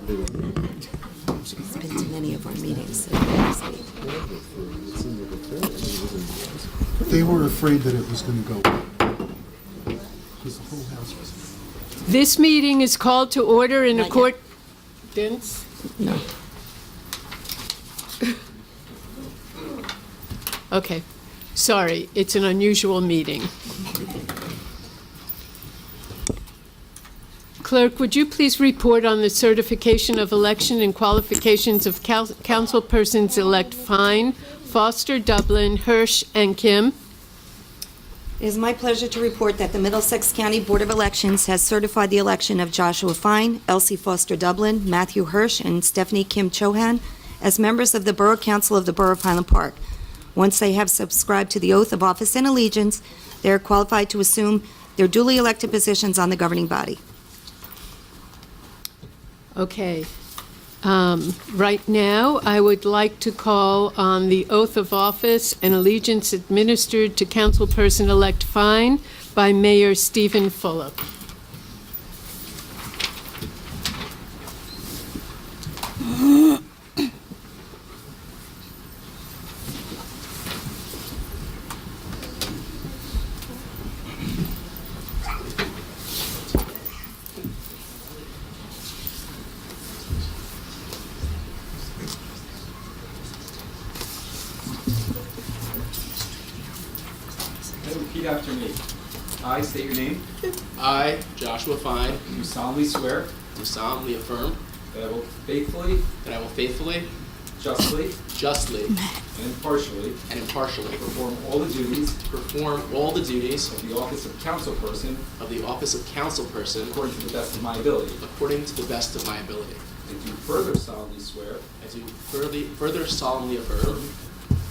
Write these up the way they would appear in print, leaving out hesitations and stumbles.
She's been to many of our meetings. They were afraid that it was going to go because the whole house was. This meeting is called to order in Not accordance. No. Okay, sorry, it's an unusual meeting. Clerk, would you please report on the certification of election and qualifications of councilpersons-elect Fine, Foster, Dublin, Hirsch, and Kim? It is my pleasure to report that the Middlesex County Board of Elections has certified the election of Joshua Fine, Elsie Foster Dublin, Matthew Hirsch, and Stephanie Kim Chohan as members of the Borough Council of the Borough of Highland Park. Once they have subscribed to the oath of office and allegiance, they are qualified to assume their duly elected positions on the governing body. Okay. Right now, I would like to call on the oath of office and allegiance administered to councilperson-elect Fine by Mayor Stephen Fulop. Repeat after me. I state your name. I, Joshua Fine, Do solemnly swear do solemnly affirm that I will faithfully, justly, and impartially and impartially perform all the duties of of the office of councilperson the office of councilperson according to the best of my ability. according to the best of my ability. I do further solemnly swear I do further solemnly affirm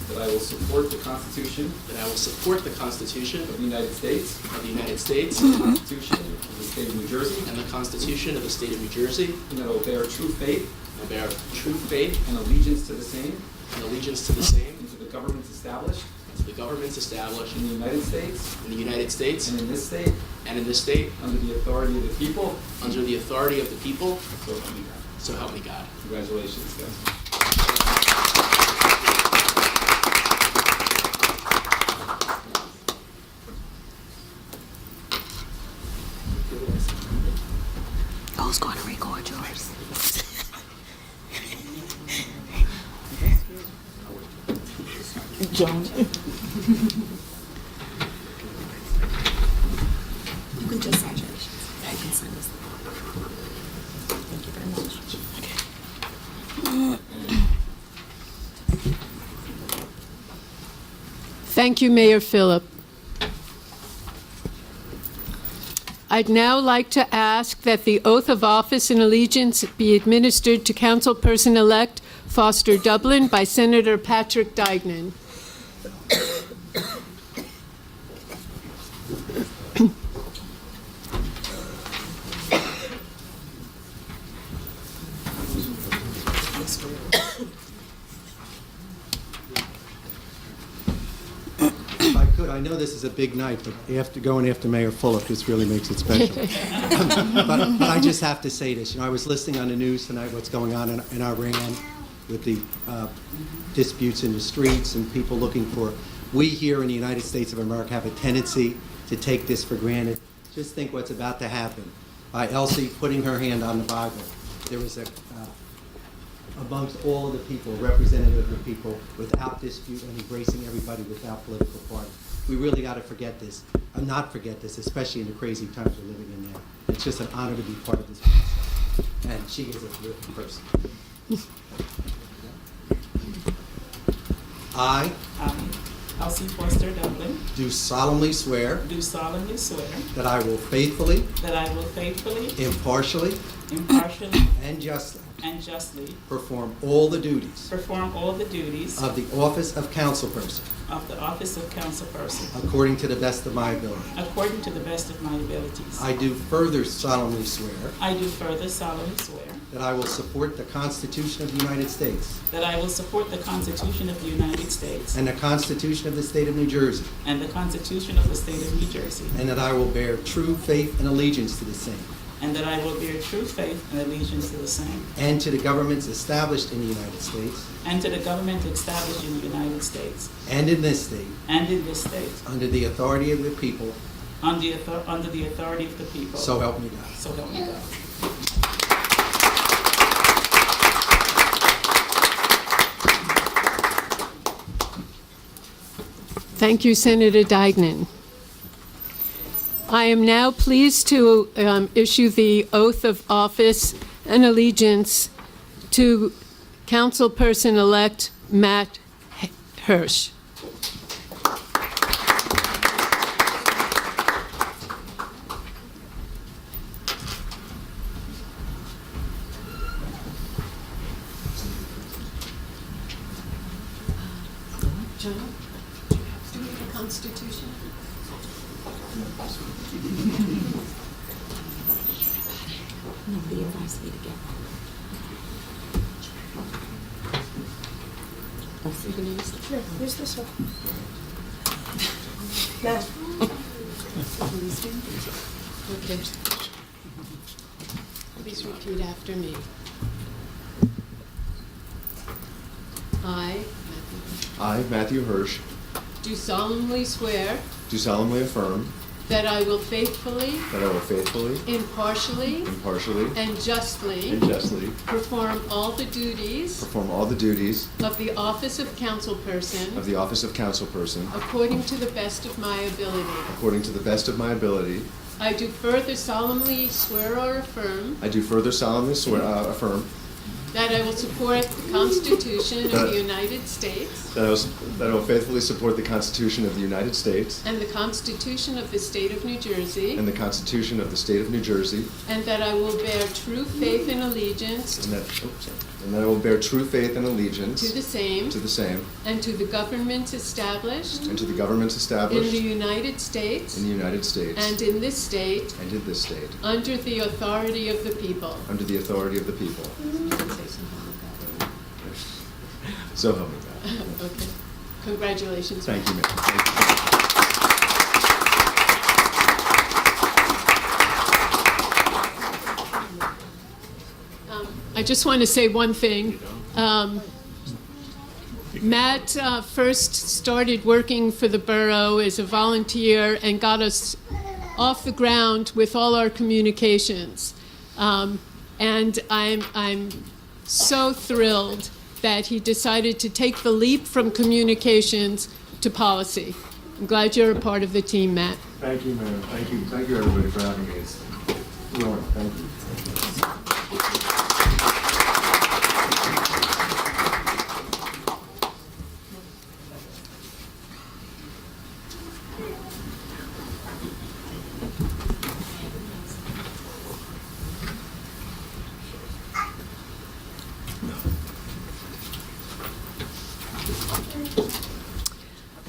that I will support the Constitution that I will support the Constitution of the United States, of the United States the Constitution of the State of New Jersey, and the Constitution of the State of New Jersey, and that I will bear true faith and bear true faith and allegiance to the same and allegiance to the same and to the governments established and to the governments established in the United States in the United States and in this state and in this state under the authority of the people, under the authority of the people, so help me God. so help me God. Congratulations, guys. Who's going to record yours? Joan. You can just sign yours. I can sign this. Thank you very much. Thank you, Mayor Phillip. I'd now like to ask that the oath of office and allegiance be administered to councilperson-elect Foster Dublin by Senator Patrick Dignan. If I could, I know this is a big night, but going after Mayor Fulop, this really makes it special. But I just have to say this. I was listening on the news tonight what's going on in Iran with the disputes in the streets and people looking for. We here in the United States of America have a tendency to take this for granted. Just think what's about to happen by Elsie putting her hand on the Bible. There was amongst all of the people, representative of the people, without dispute and embracing everybody without political party. We really got to forget this, not forget this, especially in the crazy times we're living in now. It's just an honor to be part of this process. And she is a terrific person. I Elsie Foster Dublin, do solemnly swear do solemnly swear that I will faithfully, that I will faithfully, impartially, impartially, and justly and justly perform all the duties perform all the duties of the office of councilperson of the office of councilperson according to the best of my ability. according to the best of my abilities. I do further solemnly swear I do further solemnly swear that I will support the Constitution of the United States that I will support the Constitution of the United States and the Constitution of the State of New Jersey, and the Constitution of the State of New Jersey, and that I will bear true faith and allegiance to the same and that I will bear true faith and allegiance to the same, and to the governments established in the United States and to the government established in the United States and in this state, and in this state, under the authority of the people, under the authority of the people. so help me God. So help me God. Thank you, Senator Deignan. I am now pleased to issue the oath of office and allegiance to Councilperson-elect Matt Hirsch. John, do you have to read the Constitution? Nobody advised me to get one. You're gonna use it? Sure, use this one. Now, Okay. Please repeat after me. I, Matthew Hirsch, Do solemnly swear do solemnly affirm that I will faithfully, that I will faithfully, impartially, impartially, and justly and justly perform all the duties perform all the duties of the office of councilperson of the office of councilperson according to the best of my ability. according to the best of my ability. I do further solemnly swear or affirm I do further solemnly affirm that I will support the Constitution of the United States that I will faithfully support the Constitution of the United States and the Constitution of the State of New Jersey, and the Constitution of the State of New Jersey, and that I will bear true faith and allegiance and that I will bear true faith and to allegiance the same to the same and to the governments established and to the governments in established the United States in the United States and in this state and in this state, under the authority of the people. under the authority of the people. So help me God. Okay. Congratulations. Thank you, Mayor. Thank you. I just want to say one thing. Matt first started working for the borough as a volunteer and got us off the ground with all our communications. And I'm so thrilled that he decided to take the leap from communications to policy. I'm glad you're a part of the team, Matt. Thank you, Mayor. Thank you, everybody, for having me. It's thrilling. Thank you.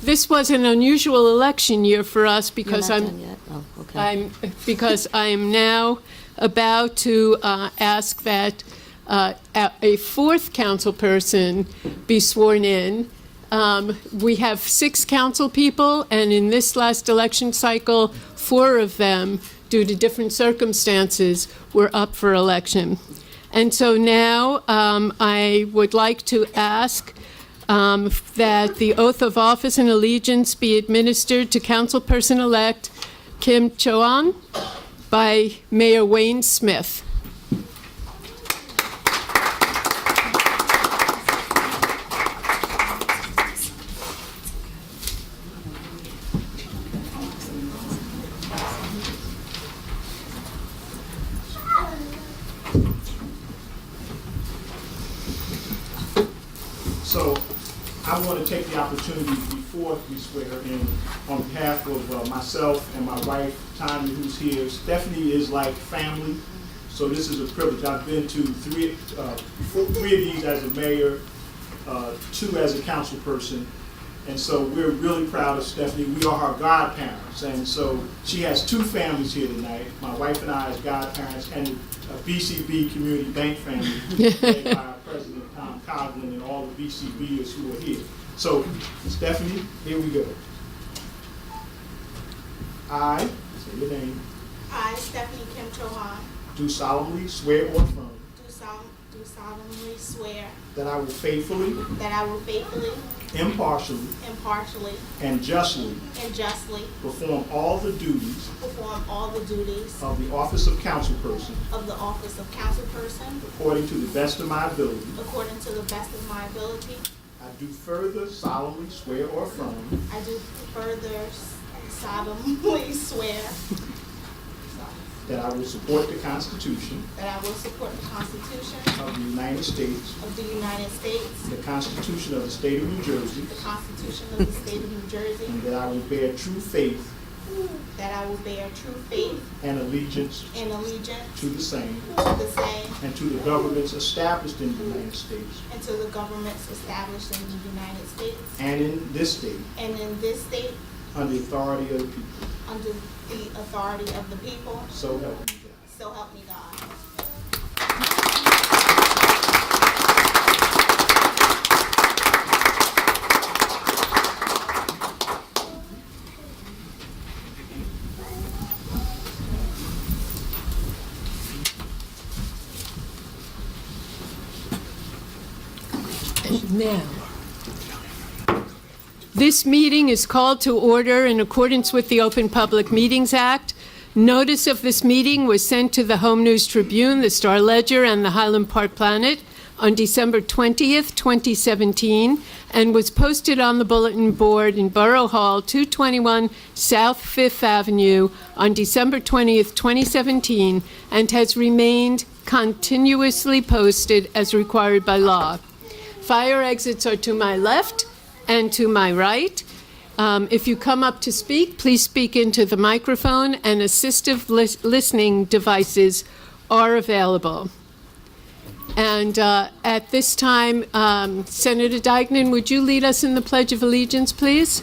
This was an unusual election year for us You're because not done yet? Oh, okay. because I'm now about to ask that a fourth council person be sworn in. We have 6 council people, and in this last election cycle, 4 of them, due to different circumstances, were up for election. And so now I would like to ask that the oath of office and allegiance be administered to Councilperson-elect Kim Cho-an by Mayor Wayne Smith. So I want to take the opportunity before we swear in on behalf of myself and my wife, Tanya, who's here. Stephanie is like family, so this is a privilege. I've been to three of these as a mayor, 2 as a council person, and so we're really proud of Stephanie. We are her godparents, and so she has 2 families here tonight, my wife and I as godparents, and a BCB Community Bank family led by our president, Tom Coughlin, and all the BCBers who are here. So, Stephanie, here we go. I, say your name, I, Stephanie Kim Cho-han, do solemnly swear or affirm do solemnly swear that I will faithfully, that I will faithfully, impartially, impartially, and justly and justly perform all the duties perform all the duties of the office of councilperson of the office of councilperson according to the best of my ability. according to the best of my ability. I do further solemnly swear or affirm I do further solemnly swear that I will support the Constitution that I will support the Constitution of the United States, of the United States, the Constitution of the State of New Jersey, the Constitution of the State of New Jersey, and that I will bear true faith that I will bear true faith and allegiance and allegiance to the same to the same and to the governments established in the United States and to the governments established in the United States and in this state and in this state under the authority of the people. under the authority of the people, So help me God. so help me God. Now, this meeting is called to order in accordance with the Open Public Meetings Act. Notice of this meeting was sent to the Home News Tribune, the Star Ledger, and the Highland Park Planet on December 20th, 2017, and was posted on the bulletin board in Borough Hall, 221 South Fifth Avenue on December 20th, 2017, and has remained continuously posted as required by law. Fire exits are to my left and to my right. If you come up to speak, please speak into the microphone, and assistive listening devices are available. And at this time, Senator Dyckman, would you lead us in the Pledge of Allegiance, please?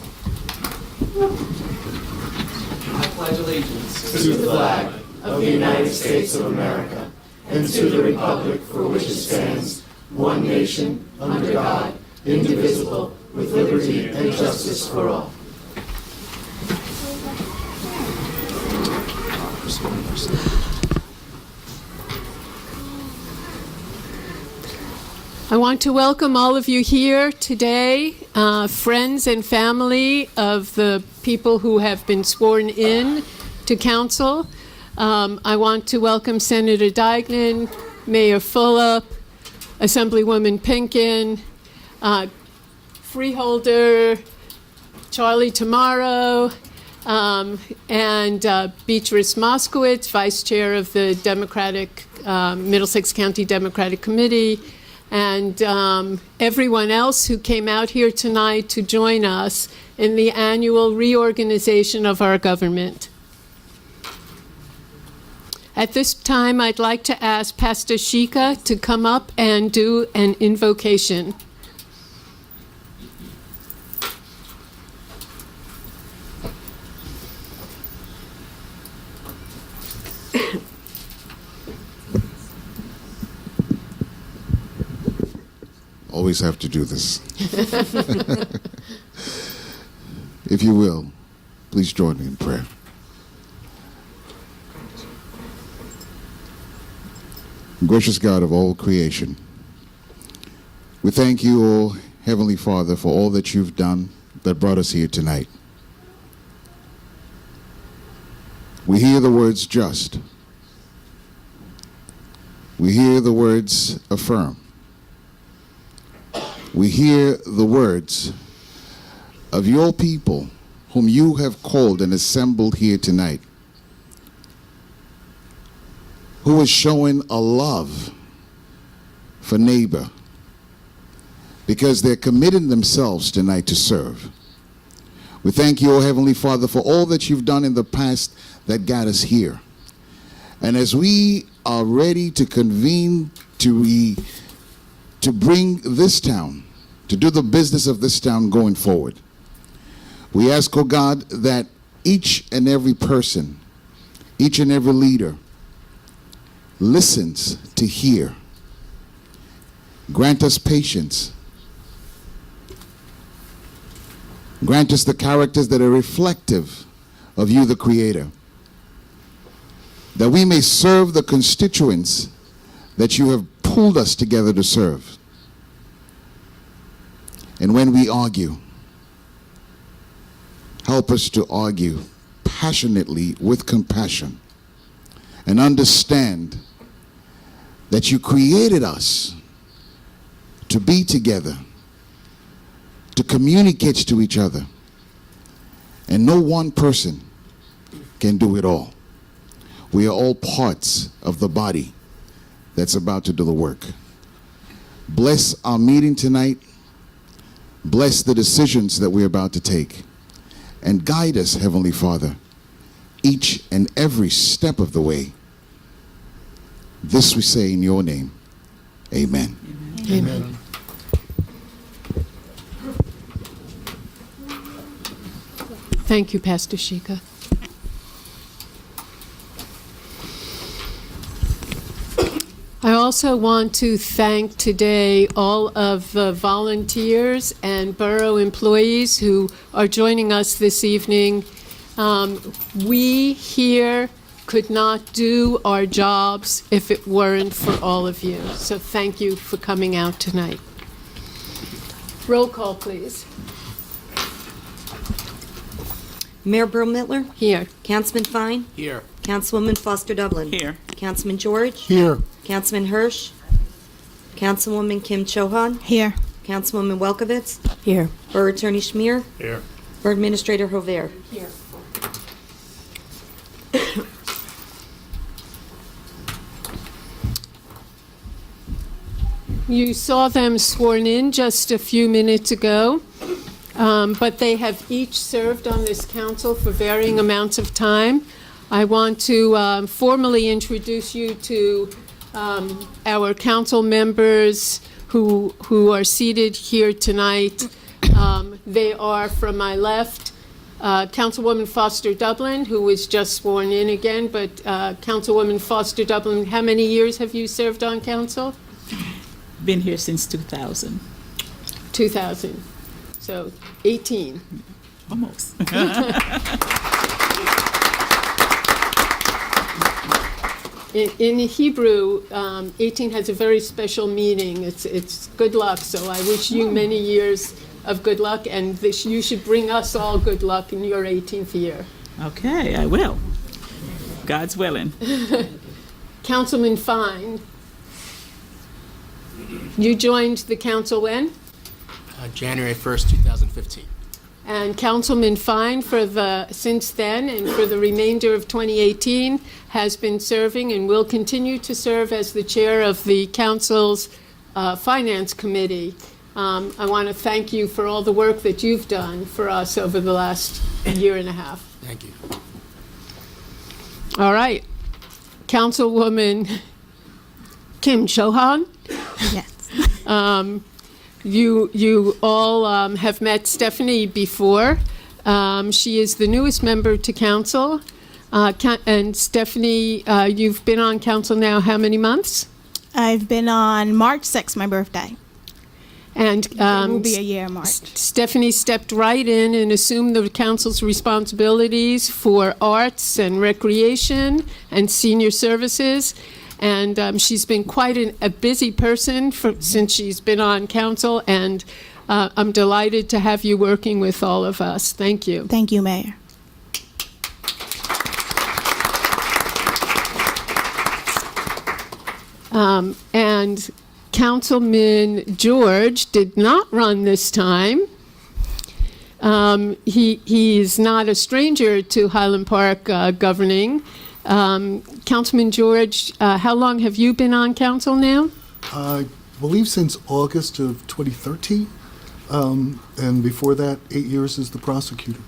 I pledge allegiance to the flag of the United States of America and to the republic for which it stands, one nation, under God, indivisible, with liberty and justice for all. I want to welcome all of you here today, friends and family of the people who have been sworn in to council. I want to welcome Senator Dyckman, Mayor Fulop, Assemblywoman Pinkin, Freeholder Charlie Tomorrow, and Beatrice Moskowitz, Vice Chair of the Middlesex County Democratic Committee, and everyone else who came out here tonight to join us in the annual reorganization of our government. At this time, I'd like to ask Pastor Shika to come up and do an invocation. Always have to do this. If you will, please join me in prayer. Gracious God of all creation, we thank you, O Heavenly Father, for all that you've done that brought us here tonight. We hear the words just. We hear the words affirm. We hear the words of your people whom you have called and assembled here tonight, who is showing a love for neighbor because they're committing themselves tonight to serve. We thank you, O Heavenly Father, for all that you've done in the past that got us here. And as we are ready to convene to bring this town, to do the business of this town going forward, we ask, O God, that each and every person, each and every leader listens to hear. Grant us patience. Grant us the characters that are reflective of you, the Creator. that we may serve the constituents that you have pulled us together to serve. And when we argue, help us to argue passionately with compassion and understand that you created us to be together, to communicate to each other, and no one person can do it all. We are all parts of the body that's about to do the work. Bless our meeting tonight. Bless the decisions that we're about to take. And guide us, Heavenly Father, each and every step of the way. This we say in your name. Amen. Amen. Thank you, Pastor Shika. I also want to thank today all of the volunteers and borough employees who are joining us this evening. We here could not do our jobs if it weren't for all of you. So thank you for coming out tonight. Roll call, please. Mayor Burl-Mittler? Here. Councilman Fine? Here. Councilwoman Foster Dublin? Here. Councilman George? Here. Councilman Hirsch? Councilwoman Kim Chohan? Here. Councilwoman Welkowitz? Here. Borough Attorney Schmier? Here. Borough Administrator Hover? Here. You saw them sworn in just a few minutes ago, but they have each served on this council for varying amounts of time. I want to formally introduce you to our council members who are seated here tonight. They are, from my left, Councilwoman Foster Dublin, who was just sworn in again, but Councilwoman Foster Dublin, how many years have you served on council? Been here since 2000. 2000. So 18. Almost. In Hebrew, 18 has a very special meaning. It's good luck, so I wish you many years of good luck, and you should bring us all good luck in your 18th year. Okay, I will. God's willing. Councilman Fine, you joined the council when? January 1st, 2015. And Councilman Fine, since then and for the remainder of 2018, has been serving and will continue to serve as the chair of the council's Finance Committee. I want to thank you for all the work that you've done for us over the last year and a half. Thank you. All right. Councilwoman Kim Chohan. Yes. You all have met Stephanie before. She is the newest member to council. And Stephanie, you've been on council now how many months? I've been on March 6th, my birthday. And It will be a year in March. Stephanie stepped right in and assumed the council's responsibilities for arts and recreation and senior services. And she's been quite a busy person since she's been on council, and I'm delighted to have you working with all of us. Thank you. Thank you, Mayor. And Councilman George did not run this time. He is not a stranger to Highland Park governing. Councilman George, how long have you been on council now? I believe since August of 2013. And before that, 8 years as the prosecutor.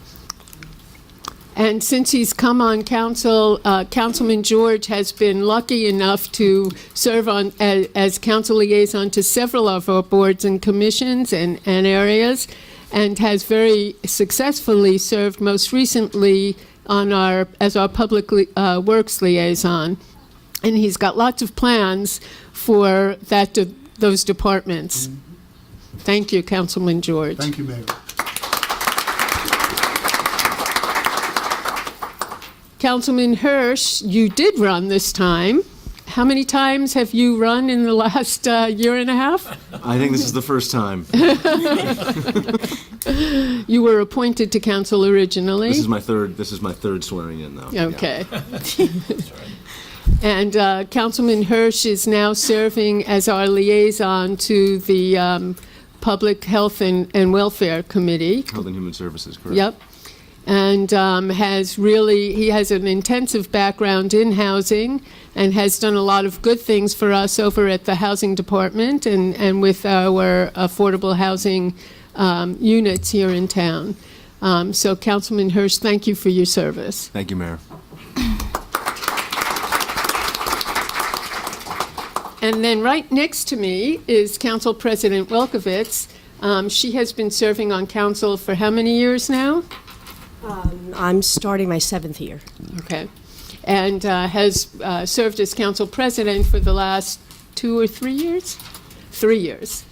And since he's come on council, Councilman George has been lucky enough to serve on as council liaison to several of our boards and commissions and areas, and has very successfully served most recently as our public works liaison. And he's got lots of plans for those departments. Mm-hmm. Thank you, Councilman George. Thank you, Mayor. Councilman Hirsch, you did run this time. How many times have you run in the last year and a half? I think this is the first time. You were appointed to council originally. This is my third swearing in, though. Okay. And Councilman Hirsch is now serving as our liaison to the Public Health and Welfare Committee. Health and Human Services, correct? Yep. And he has an intensive background in housing and has done a lot of good things for us over at the Housing Department and with our affordable housing units here in town. So Councilman Hirsch, thank you for your service. Thank you, Mayor. And then right next to me is Council President Welkowitz. She has been serving on council for how many years now? I'm starting my 7th year. Okay. And has served as council president for the last 2 or 3 years? 3 years.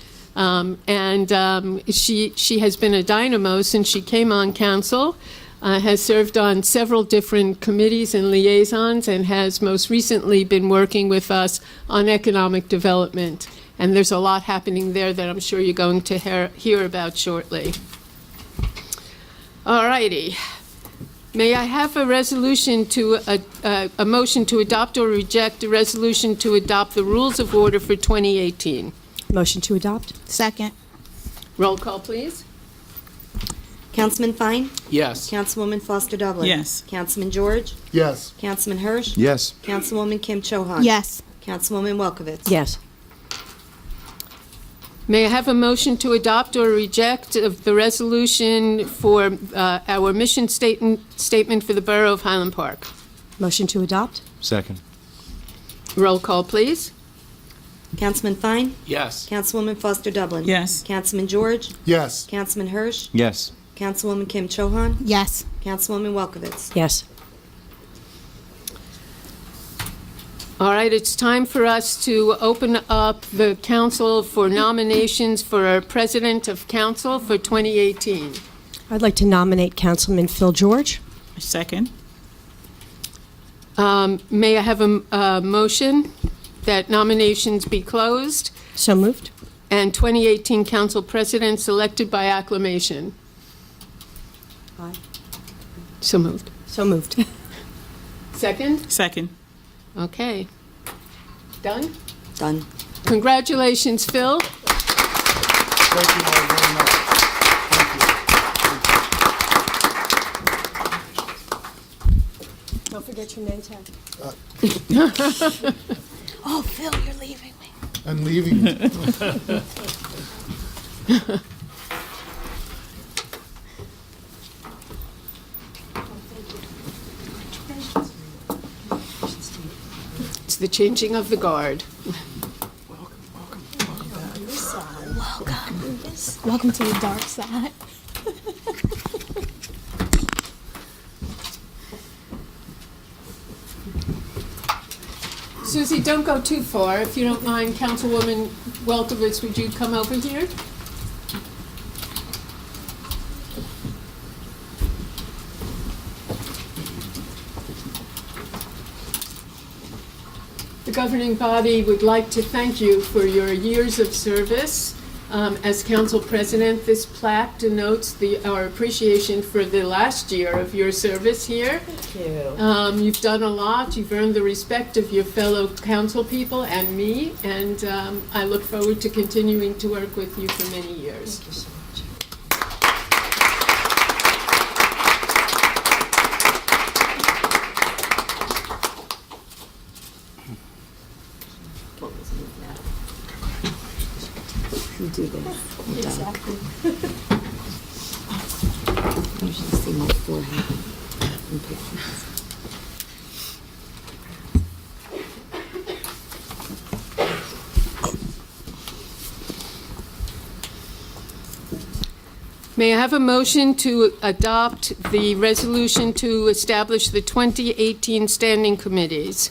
She has been a dynamo since she came on council, has served on several different committees and liaisons, and has most recently been working with us on economic development. And there's a lot happening there that I'm sure you're going to hear about shortly. All righty. May I have a resolution a motion to adopt or reject a resolution to adopt the rules of order for 2018? Motion to adopt? Second. Roll call, please. Councilman Fine? Yes. Councilwoman Foster Dublin? Yes. Councilman George? Yes. Councilman Hirsch? Yes. Councilwoman Kim Cho-Han? Yes. Councilwoman Welkowitz? Yes. May I have a motion to adopt or reject of the resolution for our mission statement for the Borough of Highland Park? Motion to adopt? Second. Roll call, please. Councilman Fine? Yes. Councilwoman Foster Dublin? Yes. Councilman George? Yes. Councilman Hirsch? Yes. Councilwoman Kim Cho-Han? Yes. Councilwoman Welkowitz? Yes. All right, it's time for us to open up the council for nominations for our president of council for 2018. I'd like to nominate Councilman Phil George. Second. May I have a motion that nominations be closed So moved. and 2018 council president selected by acclamation? Aye. So moved. So moved. Second? Second. Okay. Done? Done. Congratulations, Phil. Thank you all very much. Don't forget your name tag. Oh, Phil, you're leaving me. I'm leaving. It's the changing of the guard. Welcome to the dark side. Susie, don't go too far. If you don't mind, Councilwoman Welkowitz, would you come over here? The governing body would like to thank you for your years of service. As council president, this plaque denotes our appreciation for the last year of your service here. Thank you. You've done a lot. You've earned the respect of your fellow council people and me, and I look forward to continuing to work with you for many years. Thank you so much. You do this. Exactly. You should see my forehead and pictures. May I have a motion to adopt the resolution to establish the 2018 standing committees?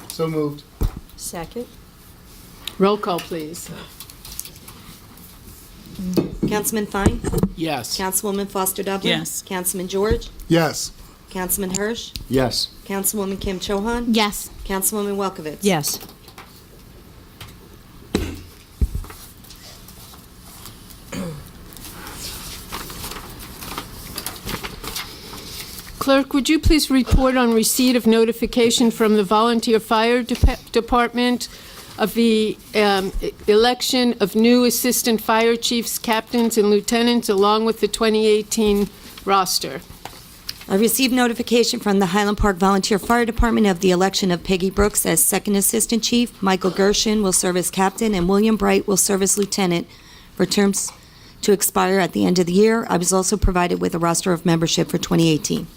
So moved. Second. Roll call, please. Councilman Fine? Yes. Councilwoman Foster Dublin? Yes. Councilman George? Yes. Councilman Hirsch? Yes. Councilwoman Kim Chohan? Yes. Councilwoman Welkowitz? Yes. Clerk, would you please report on receipt of notification from the Volunteer Fire Department of the election of new assistant fire chiefs, captains, and lieutenants, along with the 2018 roster? I received notification from the Highland Park Volunteer Fire Department of the election of Peggy Brooks as second assistant chief, Michael Gershon will serve as captain, and William Bright will serve as lieutenant for terms to expire at the end of the year. I was also provided with a roster of membership for 2018.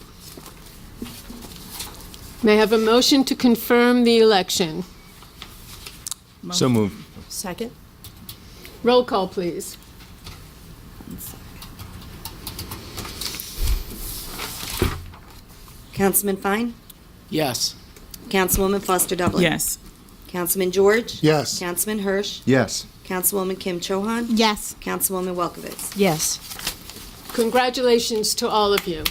May I have a motion to confirm the election? So moved. Second? Roll call, please. Councilman Fine? Yes. Councilwoman Foster Dublin? Yes. Councilman George? Yes. Councilman Hirsch? Yes. Councilwoman Kim Chohan? Yes. Councilwoman Welkowitz? Yes. Congratulations to all of you.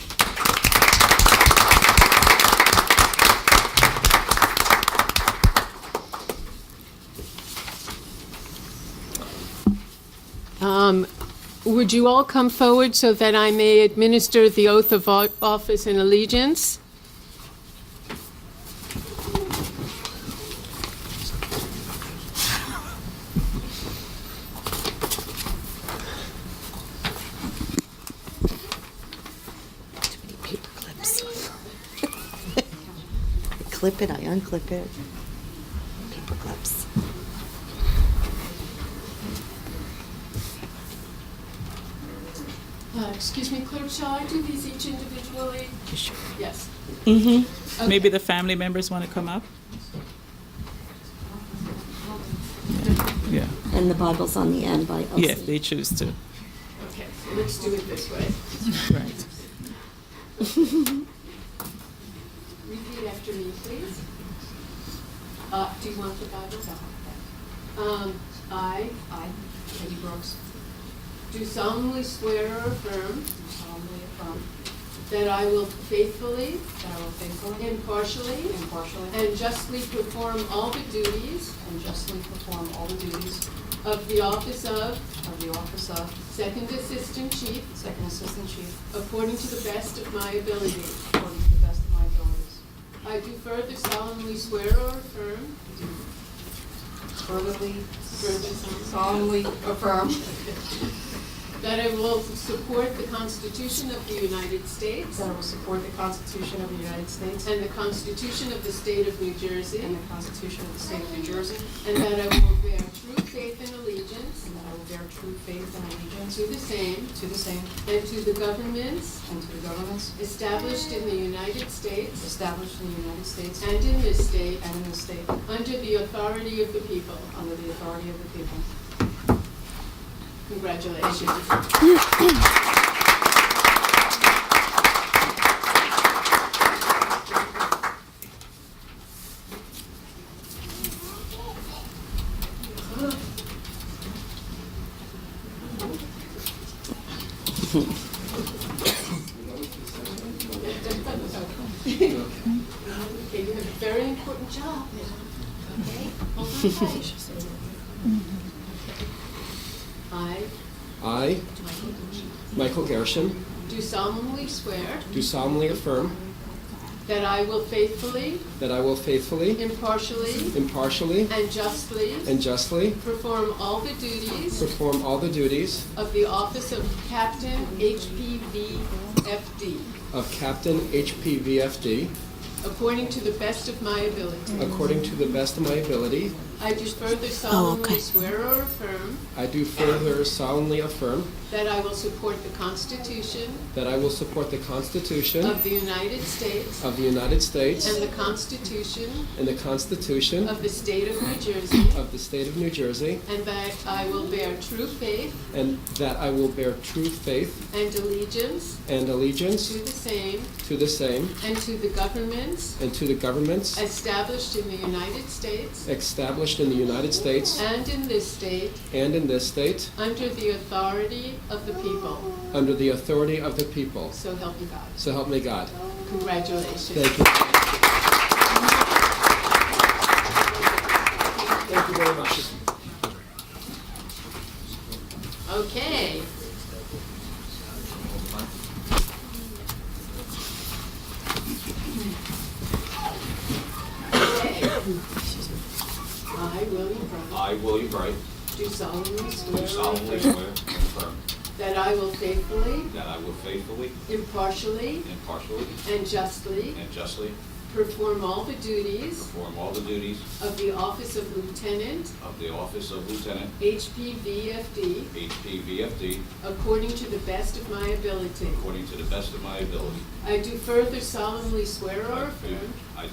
Would you all come forward so that I may administer the oath of office and allegiance? Paper clips. I clip it, I unclip it. Paper clips. Excuse me, clerk, shall I do these each individually? Yes. Mm-hmm. Maybe the family members want to come up? Yeah. And the Bible's on the end by Elsie. Yeah, if they choose to. Okay, so let's do it this way. Right. Repeat after me, please. Do you want the Bible? I, Peggy Brooks, do solemnly swear or affirm that I will faithfully, impartially, and justly perform all the duties of the office of Second Assistant Chief according to the best of my ability. I do further solemnly swear or affirm Solemnly affirm that I will support the Constitution of the United States that I will support the Constitution of the United States and the Constitution of the State of New Jersey, and the Constitution of the State of New Jersey, and that I will bear true faith and allegiance and that I will bear true faith and allegiance to the same and to the governments established in the United States established in the United States and in this state and in the state under the authority of the people. under the authority of the people. Congratulations. Okay, you have a very important job now. Okay? Hold on tight. I, Michael Gershon, do solemnly swear do solemnly affirm that I will faithfully, that I will faithfully, impartially, impartially, and justly and justly perform all the duties perform all the duties of the office of Captain HPVFD of Captain HPVFD according to the best of my ability. according to the best of my ability. I do further solemnly swear or affirm I do further solemnly affirm that I will support the Constitution that I will support the Constitution of the United States of the United States and the Constitution and the Constitution of the State of New Jersey, of the State of New Jersey, and that I will bear true faith and that I will bear true faith and allegiance and allegiance to the same and to the governments established in the United States established in the United States and in this state and in this state under the authority of the people. under the authority of the people. So help me God. So help me God. Congratulations. Thank you. Thank you very much. Okay. I, William Brown, I, William Bright, do solemnly swear do solemnly swear and affirm that I will faithfully, that I will faithfully, impartially, impartially, and justly and justly perform all the duties perform all the duties of the office of Lieutenant, of the office of Lieutenant, HPVFD, HPVFD, according to the best of my ability. according to the best of my ability. I do further solemnly swear or affirm I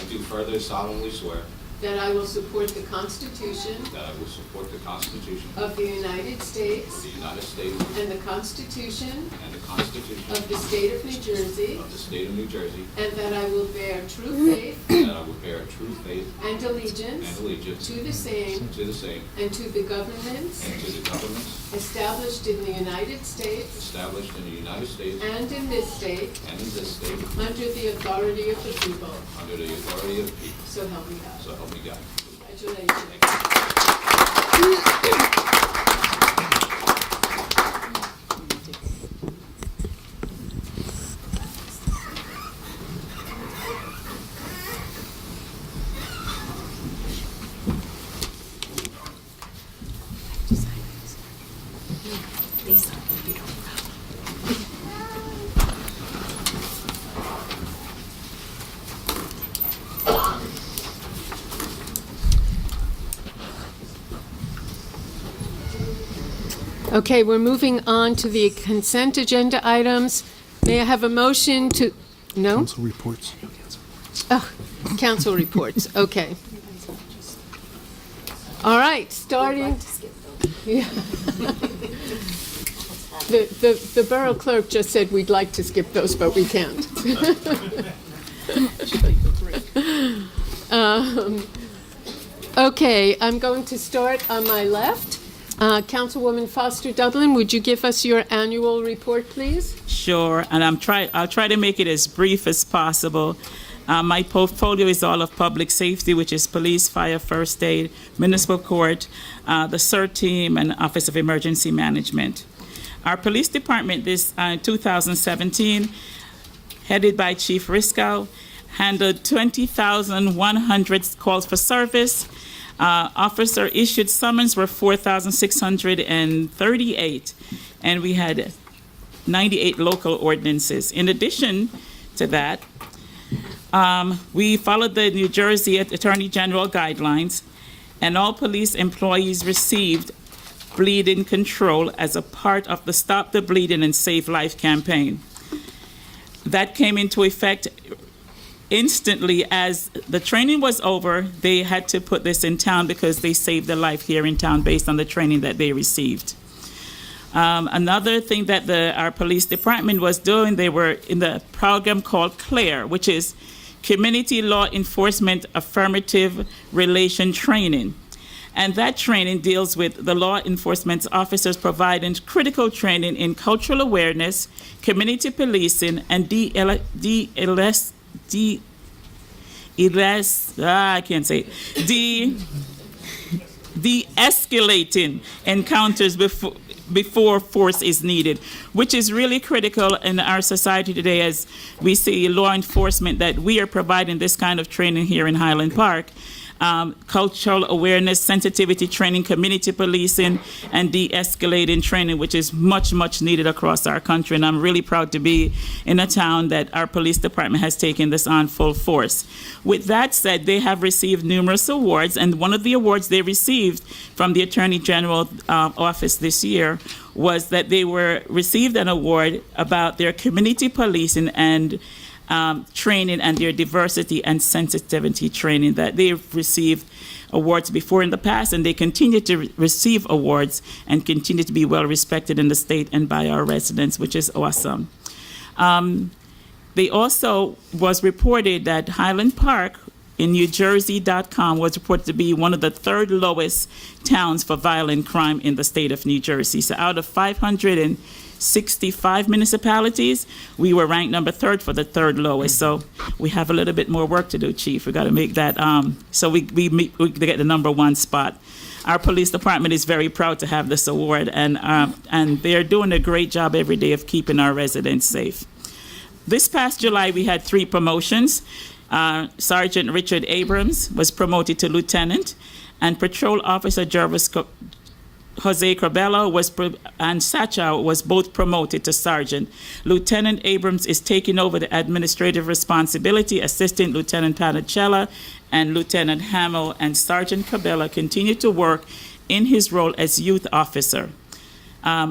do further solemnly swear that I will support the Constitution that I will support the Constitution of the United of States the United States and the Constitution and the Constitution of the State of New Jersey, of the State of New Jersey, and that I will bear true faith and that I will bear true faith and allegiance and allegiance to the same to the same and to the governments and to the governments established in the United States established in the United States and in this state and in this state under the authority of the people. under the authority of the people. So help me God. So help me God. Congratulations. Okay, we're moving on to the consent agenda items. May I have a motion to, no? Council reports. Oh, council reports, okay. All right, starting. Yeah. The borough clerk just said we'd like to skip those, but we can't. Okay, I'm going to start on my left. Councilwoman Foster Dublin, would you give us your annual report, please? Sure, and I'll try to make it as brief as possible. My portfolio is all of public safety, which is police, fire, first aid, municipal court, the CERT team, and Office of Emergency Management. Our police department this 2017, headed by Chief Riscow, handled 20,100 calls for service. Officer issued summons were 4,638, and we had 98 local ordinances. In addition to that, we followed the New Jersey Attorney General guidelines, and all police employees received bleeding control as a part of the Stop the Bleeding and Save Life campaign. That came into effect instantly. As the training was over, they had to put this in town because they saved a life here in town based on the training that they received. Another thing that our police department was doing, they were in the program called CLARE, which is Community Law Enforcement Affirmative Relation Training. And that training deals with the law enforcement officers providing critical training in cultural awareness, community policing, and de-escalating encounters before force is needed, which is really critical in our society today as we see law enforcement that we are providing this kind of training here in Highland Park. Cultural awareness, sensitivity training, community policing, and de-escalating training, which is much, much needed across our country. And I'm really proud to be in a town that our police department has taken this on full force. With that said, they have received numerous awards, and one of the awards they received from the Attorney General office this year was that they received an award about their community policing and training and their diversity and sensitivity training, that they've received awards before in the past, and they continue to receive awards and continue to be well respected in the state and by our residents, which is awesome. They also was reported that Highland Park in NewJersey.com was reported to be one of the third lowest towns for violent crime in the state of New Jersey. So out of 560 65 municipalities. We were ranked number 3rd for the 3rd lowest. So we have a little bit more work to do, Chief. We got to make that, so we get the number 1 spot. Our police department is very proud to have this award, and they're doing a great job every day of keeping our residents safe. This past July, we had 3 promotions. Sergeant Richard Abrams was promoted to lieutenant, and Patrol Officer Jose Corbello and Sacha was both promoted to sergeant. Lieutenant Abrams is taking over the administrative responsibility. Assistant Lieutenant Panicella and Lieutenant Hamill and Sergeant Corbello continue to work in his role as youth officer,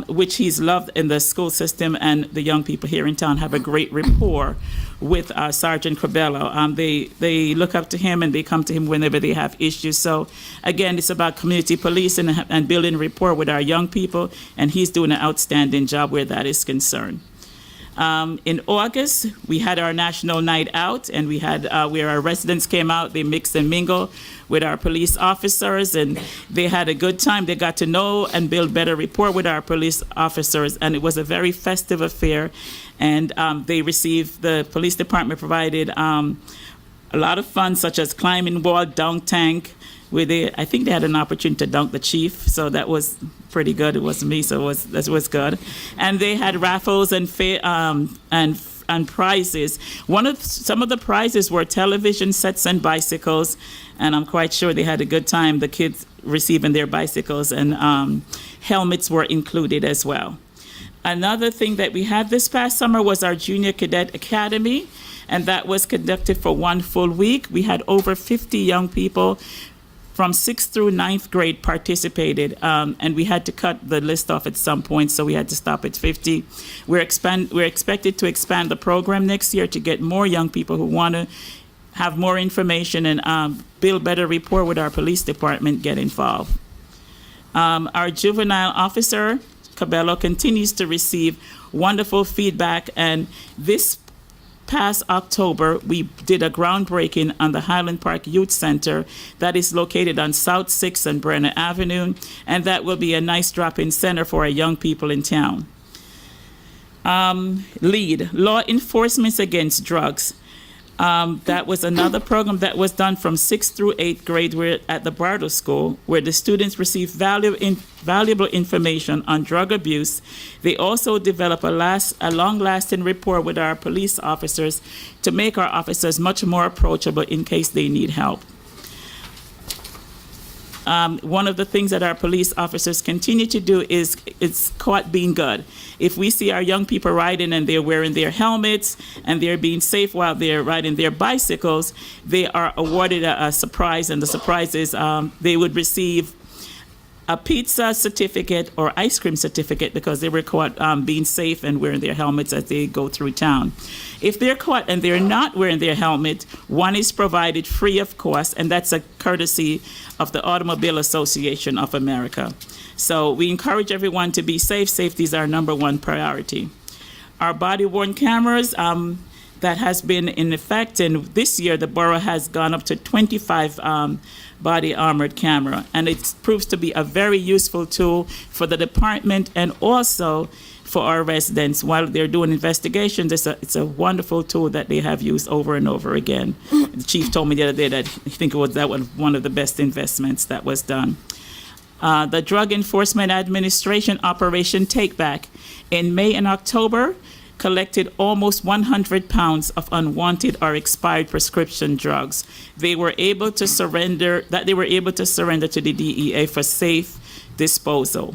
which he's loved in the school system, and the young people here in town have a great rapport with Sergeant Corbello. They look up to him, and they come to him whenever they have issues. So again, it's about community policing and building rapport with our young people, and he's doing an outstanding job where that is concerned. In August, we had our national night out, and we had where our residents came out. They mixed and mingled with our police officers, and they had a good time. They got to know and build better rapport with our police officers, and it was a very festive affair. And the police department provided a lot of fun, such as climbing wall, dunk tank, where I think they had an opportunity to dunk the chief, so that was pretty good. It wasn't me, so that was good. And they had raffles and prizes. Some of the prizes were television sets and bicycles, and I'm quite sure they had a good time, the kids receiving their bicycles, and helmets were included as well. Another thing that we had this past summer was our Junior Cadet Academy, and that was conducted for 1 full week. We had over 50 young people from 6th through 9th grade participated, and we had to cut the list off at some point, so we had to stop at 50. We're expected to expand the program next year to get more young people who want to have more information and build better rapport with our police department get involved. Our juvenile officer, Cabello, continues to receive wonderful feedback, and this past October, we did a groundbreaking on the Highland Park Youth Center that is located on South 6th and Brenner Avenue, and that will be a nice drop-in center for our young people in town. LEAD, Law Enforcement Against Drugs. That was another program that was done from 6th through 8th grade at the Borough School, where the students receive valuable information on drug abuse. They also develop a long-lasting rapport with our police officers to make our officers much more approachable in case they need help. One of the things that our police officers continue to do is caught being good. If we see our young people riding and they're wearing their helmets and they're being safe while they're riding their bicycles, they are awarded a surprise, and the surprise is they would receive a pizza certificate or ice cream certificate because they were caught being safe and wearing their helmets as they go through town. If they're caught and they're not wearing their helmet, one is provided free of cost, and that's a courtesy of the Automobile Association of America. So we encourage everyone to be safe. Safety is our number 1 priority. Our body-worn cameras, that has been in effect, and this year the borough has gone up to 25 body armored camera, and it proves to be a very useful tool for the department and also for our residents while they're doing investigations. It's a wonderful tool that they have used over and over again. The chief told me the other day that he think that was one of the best investments that was done. The Drug Enforcement Administration Operation Takeback in May and October collected almost 100 pounds of unwanted or expired prescription drugs. They were able to surrender to the DEA for safe disposal.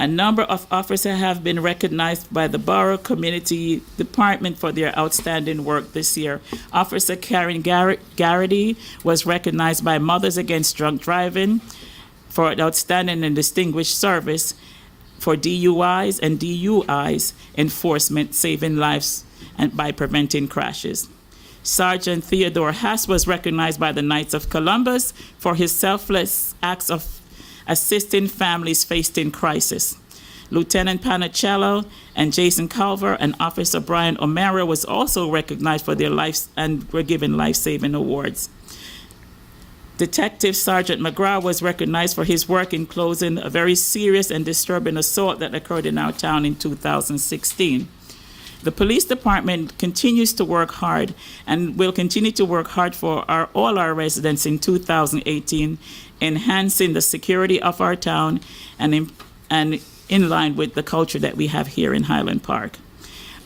A number of officers have been recognized by the Borough Community Department for their outstanding work this year. Officer Karen Garrity was recognized by Mothers Against Drunk Driving for outstanding and distinguished service for DUIs and DUIs enforcement, saving lives and by preventing crashes. Sergeant Theodore Hass was recognized by the Knights of Columbus for his selfless acts of assisting families facing crisis. Lieutenant Panicello and Jason Culver and Officer Brian O'Mara was also recognized for their lives and were given life-saving awards. Detective Sergeant McGraw was recognized for his work in closing a very serious and disturbing assault that occurred in our town in 2016. The police department continues to work hard and will continue to work hard for all our residents in 2018, enhancing the security of our town and in line with the culture that we have here in Highland Park.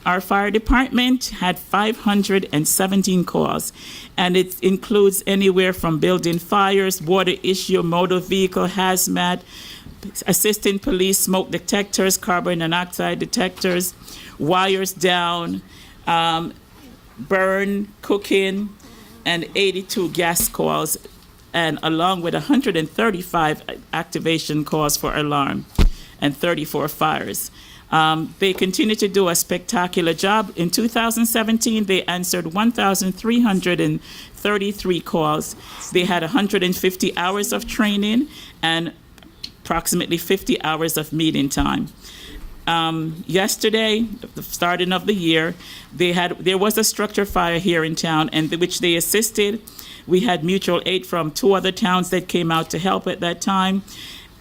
Our fire department had 517 calls, and it includes anywhere from building fires, water issue, motor vehicle, hazmat, assisting police, smoke detectors, carbon monoxide detectors, wires down, burn, cooking, and 82 gas calls, and along with 135 activation calls for alarm and 34 fires. They continue to do a spectacular job. In 2017, they answered 1,333 calls. They had 150 hours of training and approximately 50 hours of meeting time. Yesterday, the starting of the year, there was a structure fire here in town, and which they assisted. We had mutual aid from 2 other towns that came out to help at that time.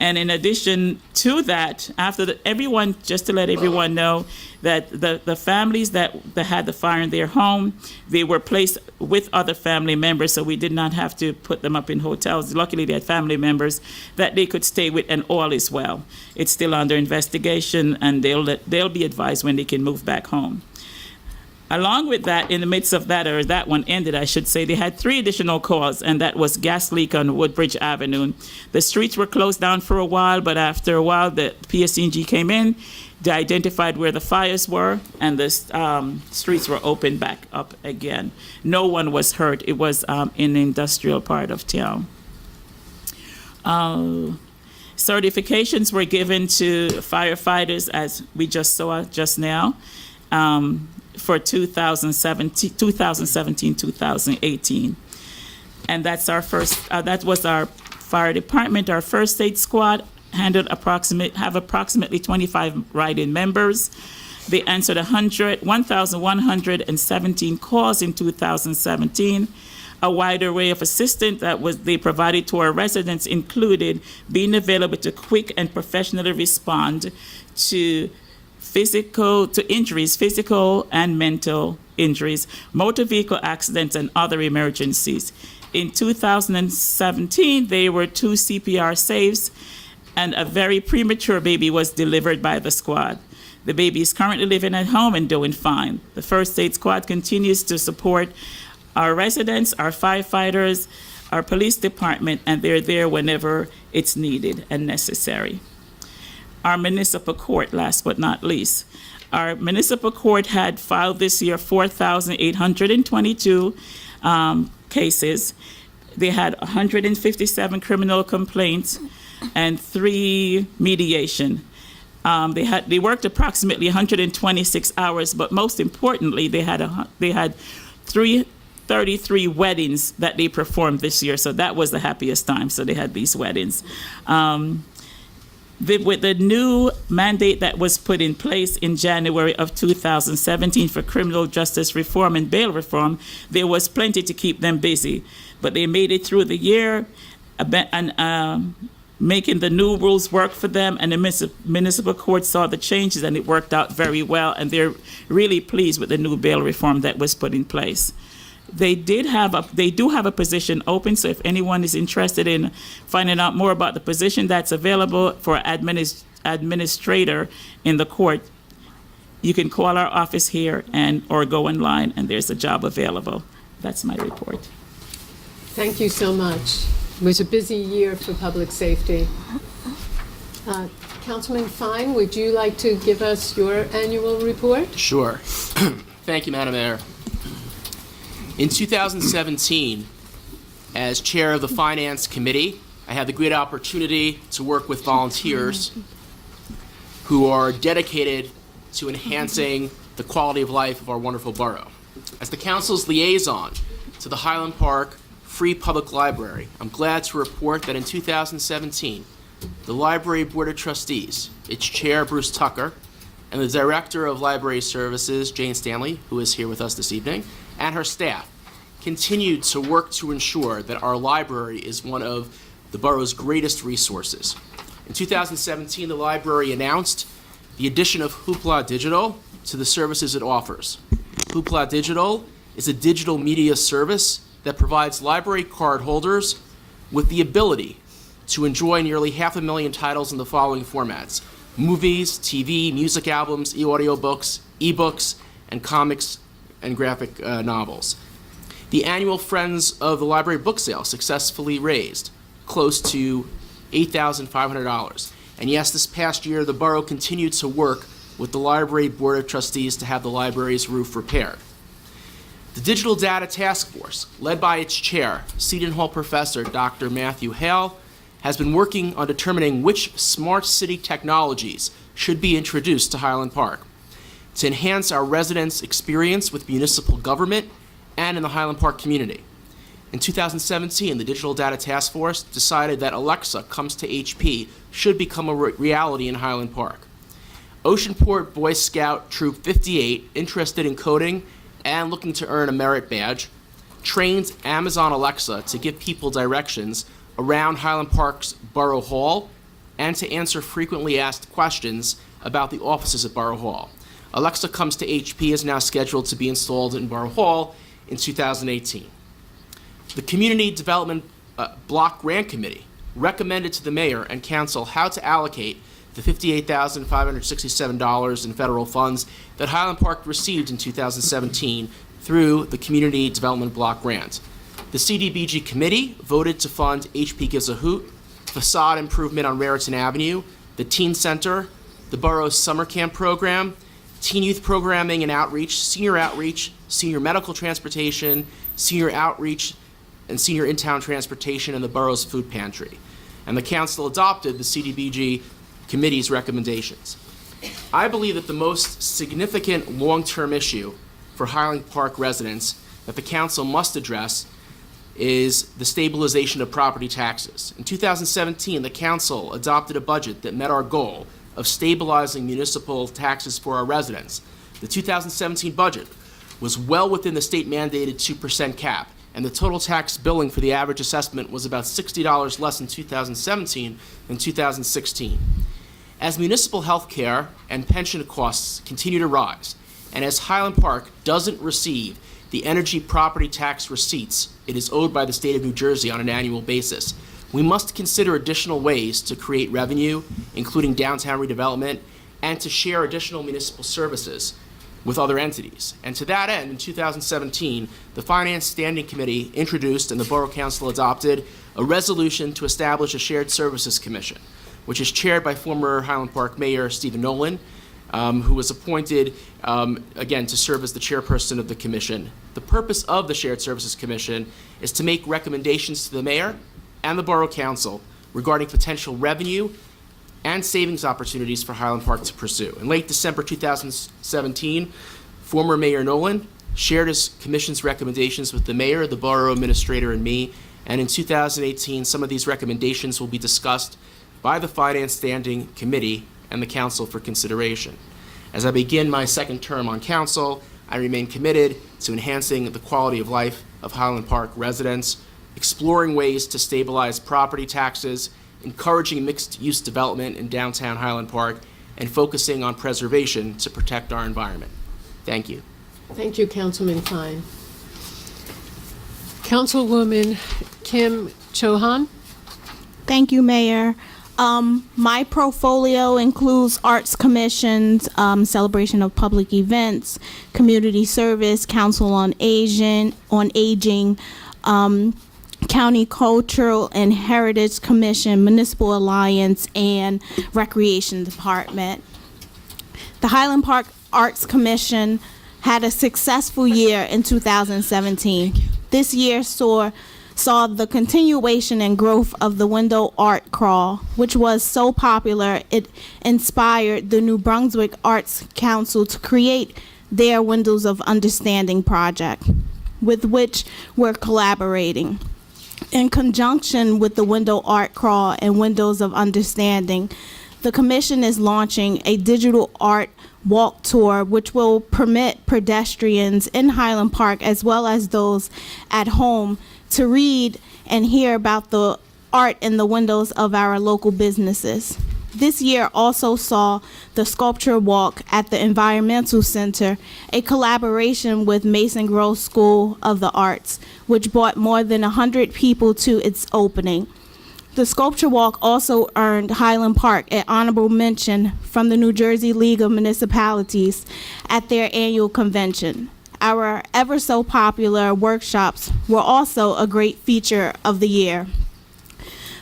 And in addition to that, just to let everyone know that the families that had the fire in their home, they were placed with other family members, so we did not have to put them up in hotels. Luckily, they had family members that they could stay with, and all is well. It's still under investigation, and they'll be advised when they can move back home. Along with that, in the midst of that, or that one ended, I should say, they had 3 additional calls, and that was gas leak on Woodbridge Avenue. The streets were closed down for a while, but after a while, the PSCNG came in, they identified where the fires were, and the streets were opened back up again. No one was hurt. It was in the industrial part of town. Certifications were given to firefighters, as we just saw just now, for 2017-2018. And that's our first, that was our fire department. Our first aid squad have approximately 25 write-in members. They answered 1,117 calls in 2017. A wide array of assistance they provided to our residents included being available to quick and professionally respond to injuries, physical and mental injuries, motor vehicle accidents, and other emergencies. In 2017, there were 2 CPR saves, and a very premature baby was delivered by the squad. The baby is currently living at home and doing fine. The first aid squad continues to support our residents, our firefighters, our police department, and they're there whenever it's needed and necessary. Our municipal court, last but not least. Our municipal court had filed this year 4,822 cases. They had 157 criminal complaints and 3 mediation. They worked approximately 126 hours, but most importantly, they had 33 weddings that they performed this year. So that was the happiest time. So they had these weddings. With the new mandate that was put in place in January of 2017 for criminal justice reform and bail reform, there was plenty to keep them busy. But they made it through the year, and making the new rules work for them, and the municipal court saw the changes, and it worked out very well, and they're really pleased with the new bail reform that was put in place. They do have a position open, so if anyone is interested in finding out more about the position that's available for administrator in the court, you can call our office here or go online, and there's a job available. That's my report. Thank you so much. It was a busy year for public safety. Councilman Fine, would you like to give us your annual report? Sure. Thank you, Madam Mayor. In 2017, as chair of the Finance Committee, I had the great opportunity to work with volunteers who are dedicated to enhancing the quality of life of our wonderful borough. As the council's liaison to the Highland Park Free Public Library, I'm glad to report that in 2017, the Library Board of Trustees, its chair, Bruce Tucker, and the Director of Library Services, Jane Stanley, who is here with us this evening, and her staff continued to work to ensure that our library is one of the borough's greatest resources. In 2017, the library announced the addition of Hoopla Digital to the services it offers. Hoopla Digital is a digital media service that provides library card holders with the ability to enjoy nearly 500,000 titles in the following formats: movies, TV, music albums, e-audiobooks, e-books, and comics and graphic novels. The annual Friends of the Library book sale successfully raised close to $8,500. And yes, this past year, the borough continued to work with the Library Board of Trustees to have the library's roof repaired. The Digital Data Task Force, led by its chair, Seton Hall professor Dr. Matthew Hale, has been working on determining which smart city technologies should be introduced to Highland Park to enhance our residents' experience with municipal government and in the Highland Park community. In 2017, the Digital Data Task Force decided that Alexa Comes to HP should become a reality in Highland Park. Oceanport Boy Scout Troop 58, interested in coding and looking to earn a merit badge, trained Amazon Alexa to give people directions around Highland Park's Borough Hall and to answer frequently asked questions about the offices at Borough Hall. Alexa Comes to HP is now scheduled to be installed in Borough Hall in 2018. The Community Development Block Grant Committee recommended to the mayor and council how to allocate the $58,567 in federal funds that Highland Park received in 2017 through the Community Development Block Grant. The CDBG committee voted to fund HP Gives a Hoot, facade improvement on Raritan Avenue, the Teen Center, the borough's summer camp program, teen youth programming and outreach, senior medical transportation, senior outreach, and senior in-town transportation, and the borough's food pantry. And the council adopted the CDBG committee's recommendations. I believe that the most significant long-term issue for Highland Park residents that the council must address is the stabilization of property taxes. In 2017, the council adopted a budget that met our goal of stabilizing municipal taxes for our residents. The 2017 budget was well within the state-mandated 2% cap, and the total tax billing for the average assessment was about $60 less in 2017 than 2016. As municipal health care and pension costs continue to rise, and as Highland Park doesn't receive the energy property tax receipts it is owed by the state of New Jersey on an annual basis, we must consider additional ways to create revenue, including downtown redevelopment, and to share additional municipal services with other entities. And to that end, in 2017, the Finance Standing Committee introduced and the Borough Council adopted a resolution to establish a Shared Services Commission, which is chaired by former Highland Park Mayor Stephen Nolan, who was appointed, again, to serve as the chairperson of the commission. The purpose of the Shared Services Commission is to make recommendations to the mayor and the Borough Council regarding potential revenue and savings opportunities for Highland Park to pursue. In late December 2017, former Mayor Nolan shared his commission's recommendations with the mayor, the borough administrator, and me, and in 2018, some of these recommendations will be discussed by the Finance Standing Committee and the council for consideration. As I begin my second term on council, I remain committed to enhancing the quality of life of Highland Park residents, exploring ways to stabilize property taxes, encouraging mixed-use development in downtown Highland Park, and focusing on preservation to protect our environment. Thank you. Thank you, Councilman Fine. Councilwoman Kim Chohan. Thank you, Mayor. My portfolio includes arts commissions, celebration of public events, community service, council on aging, County Cultural and Heritage Commission, Municipal Alliance, and Recreation Department. The Highland Park Arts Commission had a successful year in 2017. This year saw the continuation and growth of the window art crawl, which was so popular it inspired the New Brunswick Arts Council to create their Windows of Understanding project, with which we're collaborating. In conjunction with the window art crawl and Windows of Understanding, the Commission is launching a digital art walk tour, which will permit pedestrians in Highland Park, as well as those at home, to read and hear about the art in the windows of our local businesses. This year also saw the sculpture walk at the Environmental Center, a collaboration with Mason Grove School of the Arts, which brought more than 100 people to its opening. The sculpture walk also earned Highland Park an honorable mention from the New Jersey League of Municipalities at their annual convention. Our ever so popular workshops were also a great feature of the year.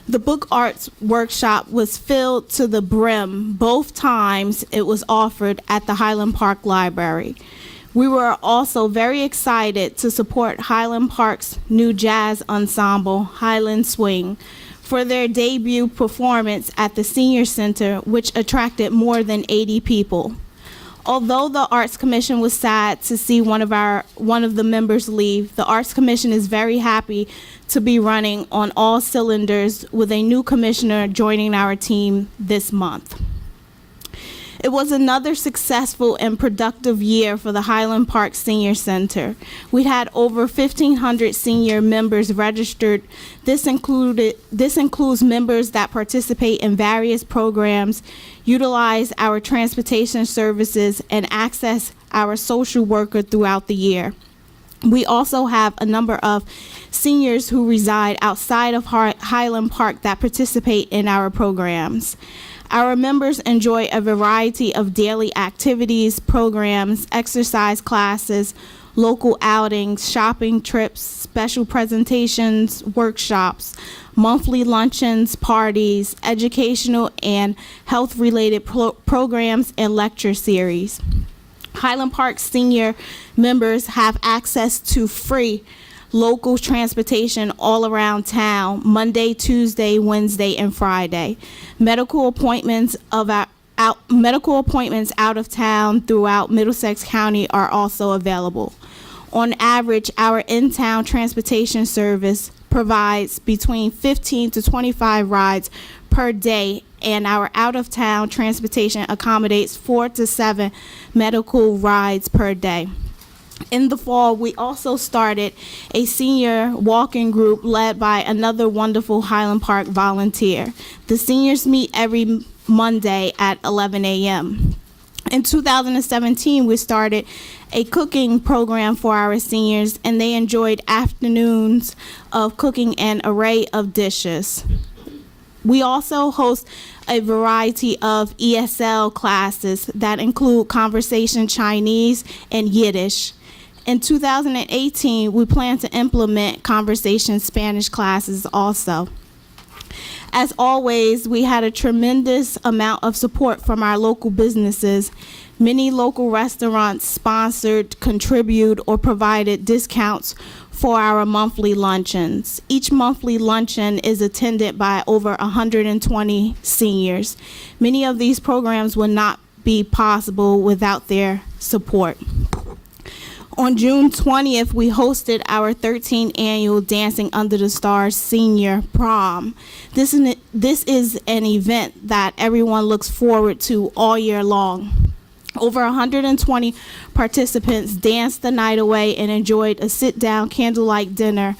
The book arts workshop was filled to the brim both times it was offered at the Highland Park Library. We were also very excited to support Highland Park's new jazz ensemble, Highland Swing, for their debut performance at the Senior Center, which attracted more than 80 people. Although the Arts Commission was sad to see one of the members leave, the Arts Commission is very happy to be running on all cylinders with a new commissioner joining our team this month. It was another successful and productive year for the Highland Park Senior Center. We had over 1,500 senior members registered. This includes members that participate in various programs, utilize our transportation services, and access our social worker throughout the year. We also have a number of seniors who reside outside of Highland Park that participate in our programs. Our members enjoy a variety of daily activities, programs, exercise classes, local outings, shopping trips, special presentations, workshops, monthly luncheons, parties, educational and health-related programs, and lecture series. Highland Park senior members have access to free local transportation all around town, Monday, Tuesday, Wednesday, and Friday. Medical appointments out of town throughout Middlesex County are also available. On average, our in-town transportation service provides between 15 to 25 rides per day, and our out-of-town transportation accommodates 4 to 7 medical rides per day. In the fall, we also started a senior walking group led by another wonderful Highland Park volunteer. The seniors meet every Monday at 11 a.m. In 2017, we started a cooking program for our seniors, and they enjoyed afternoons of cooking an array of dishes. We also host a variety of ESL classes that include conversation Chinese and Yiddish. In 2018, we plan to implement conversation Spanish classes also. As always, we had a tremendous amount of support from our local businesses. Many local restaurants sponsored, contributed, or provided discounts for our monthly luncheons. Each monthly luncheon is attended by over 120 seniors. Many of these programs would not be possible without their support. On June 20th, we hosted our 13th annual Dancing Under the Stars Senior Prom. This is an event that everyone looks forward to all year long. Over 120 participants danced the night away and enjoyed a sit-down candlelight dinner.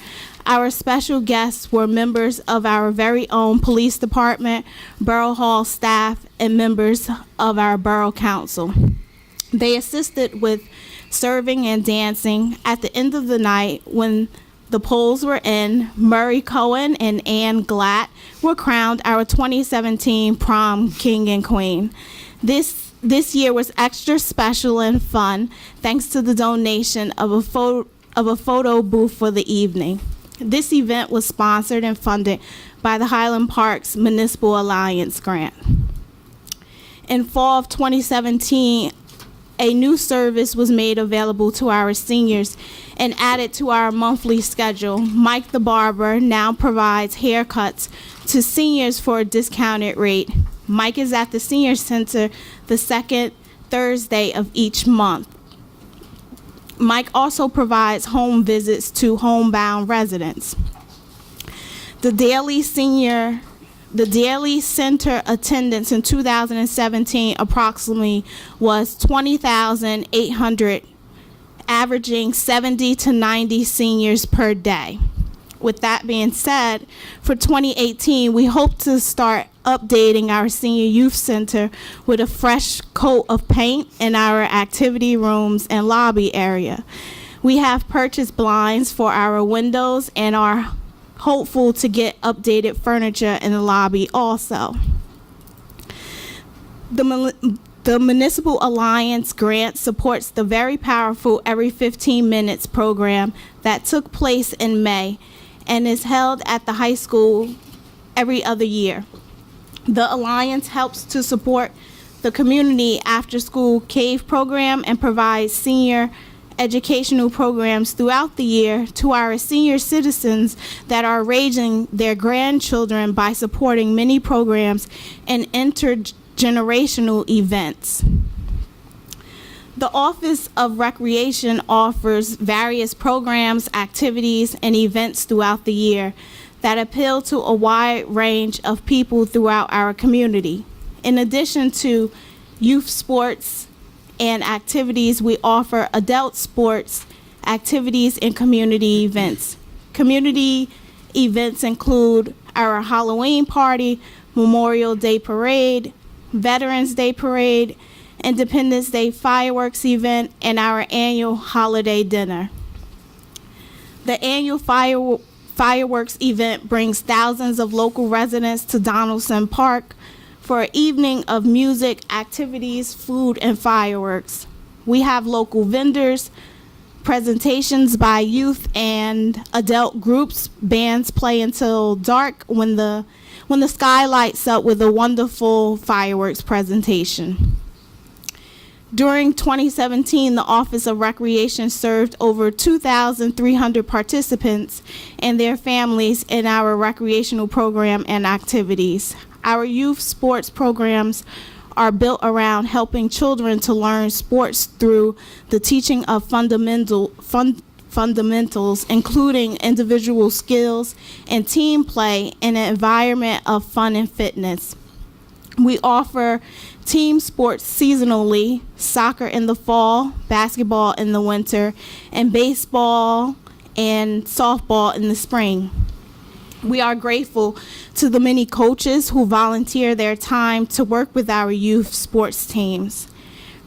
Our special guests were members of our very own police department, Borough Hall staff, and members of our Borough Council. They assisted with serving and dancing. At the end of the night, when the polls were in, Murray Cohen and Ann Glatt were crowned our 2017 prom king and queen. This year was extra special and fun thanks to the donation of a photo booth for the evening. This event was sponsored and funded by the Highland Parks Municipal Alliance grant. In fall of 2017, a new service was made available to our seniors and added to our monthly schedule. Mike the Barber now provides haircuts to seniors for a discounted rate. Mike is at the Senior Center the second Thursday of each month. Mike also provides home visits to homebound residents. The daily senior The daily center attendance in 2017 approximately was 20,800, averaging 70 to 90 seniors per day. With that being said, for 2018, we hope to start updating our senior youth center with a fresh coat of paint in our activity rooms and lobby area. We have purchased blinds for our windows and are hopeful to get updated furniture in the lobby also. The Municipal Alliance grant supports the very powerful Every 15 Minutes program that took place in May and is held at the high school every other year. The Alliance helps to support the community after-school cave program and provides senior educational programs throughout the year to our senior citizens that are raising their grandchildren by supporting many programs and intergenerational events. The Office of Recreation offers various programs, activities, and events throughout the year that appeal to a wide range of people throughout our community. In addition to youth sports and activities, we offer adult sports, activities, and community events. Community events include our Halloween party, Memorial Day parade, Veterans Day parade, Independence Day fireworks event, and our annual holiday dinner. The annual fireworks event brings thousands of local residents to Donaldson Park for an evening of music, activities, food, and fireworks. We have local vendors, presentations by youth and adult groups. Bands play until dark when the sky lights up with a wonderful fireworks presentation. During 2017, the Office of Recreation served over 2,300 participants and their families in our recreational program and activities. Our youth sports programs are built around helping children to learn sports through the teaching of fundamentals, including individual skills and team play in an environment of fun and fitness. We offer team sports seasonally, soccer in the fall, basketball in the winter, and baseball and softball in the spring. We are grateful to the many coaches who volunteer their time to work with our youth sports teams.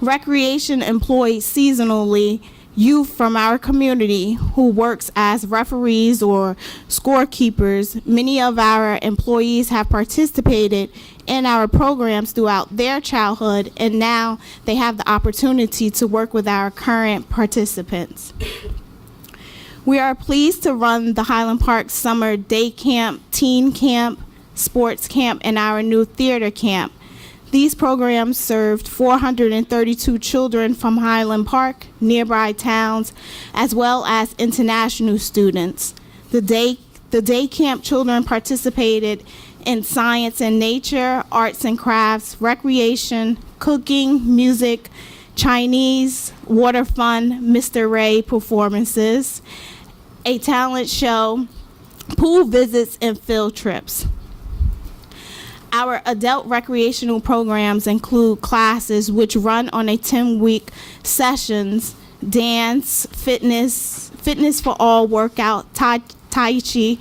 Recreation employs seasonally youth from our community who works as referees or scorekeepers. Many of our employees have participated in our programs throughout their childhood, and now they have the opportunity to work with our current participants. We are pleased to run the Highland Park Summer Day Camp, Teen Camp, Sports Camp, and our new Theater Camp. These programs served 432 children from Highland Park, nearby towns, as well as international students. The day camp children participated in science and nature, arts and crafts, recreation, cooking, music, Chinese, water fun, Mr. Ray performances, a talent show, pool visits, and field trips. Our adult recreational programs include classes which run on a 10-week sessions, dance, fitness for all workout, tai chi,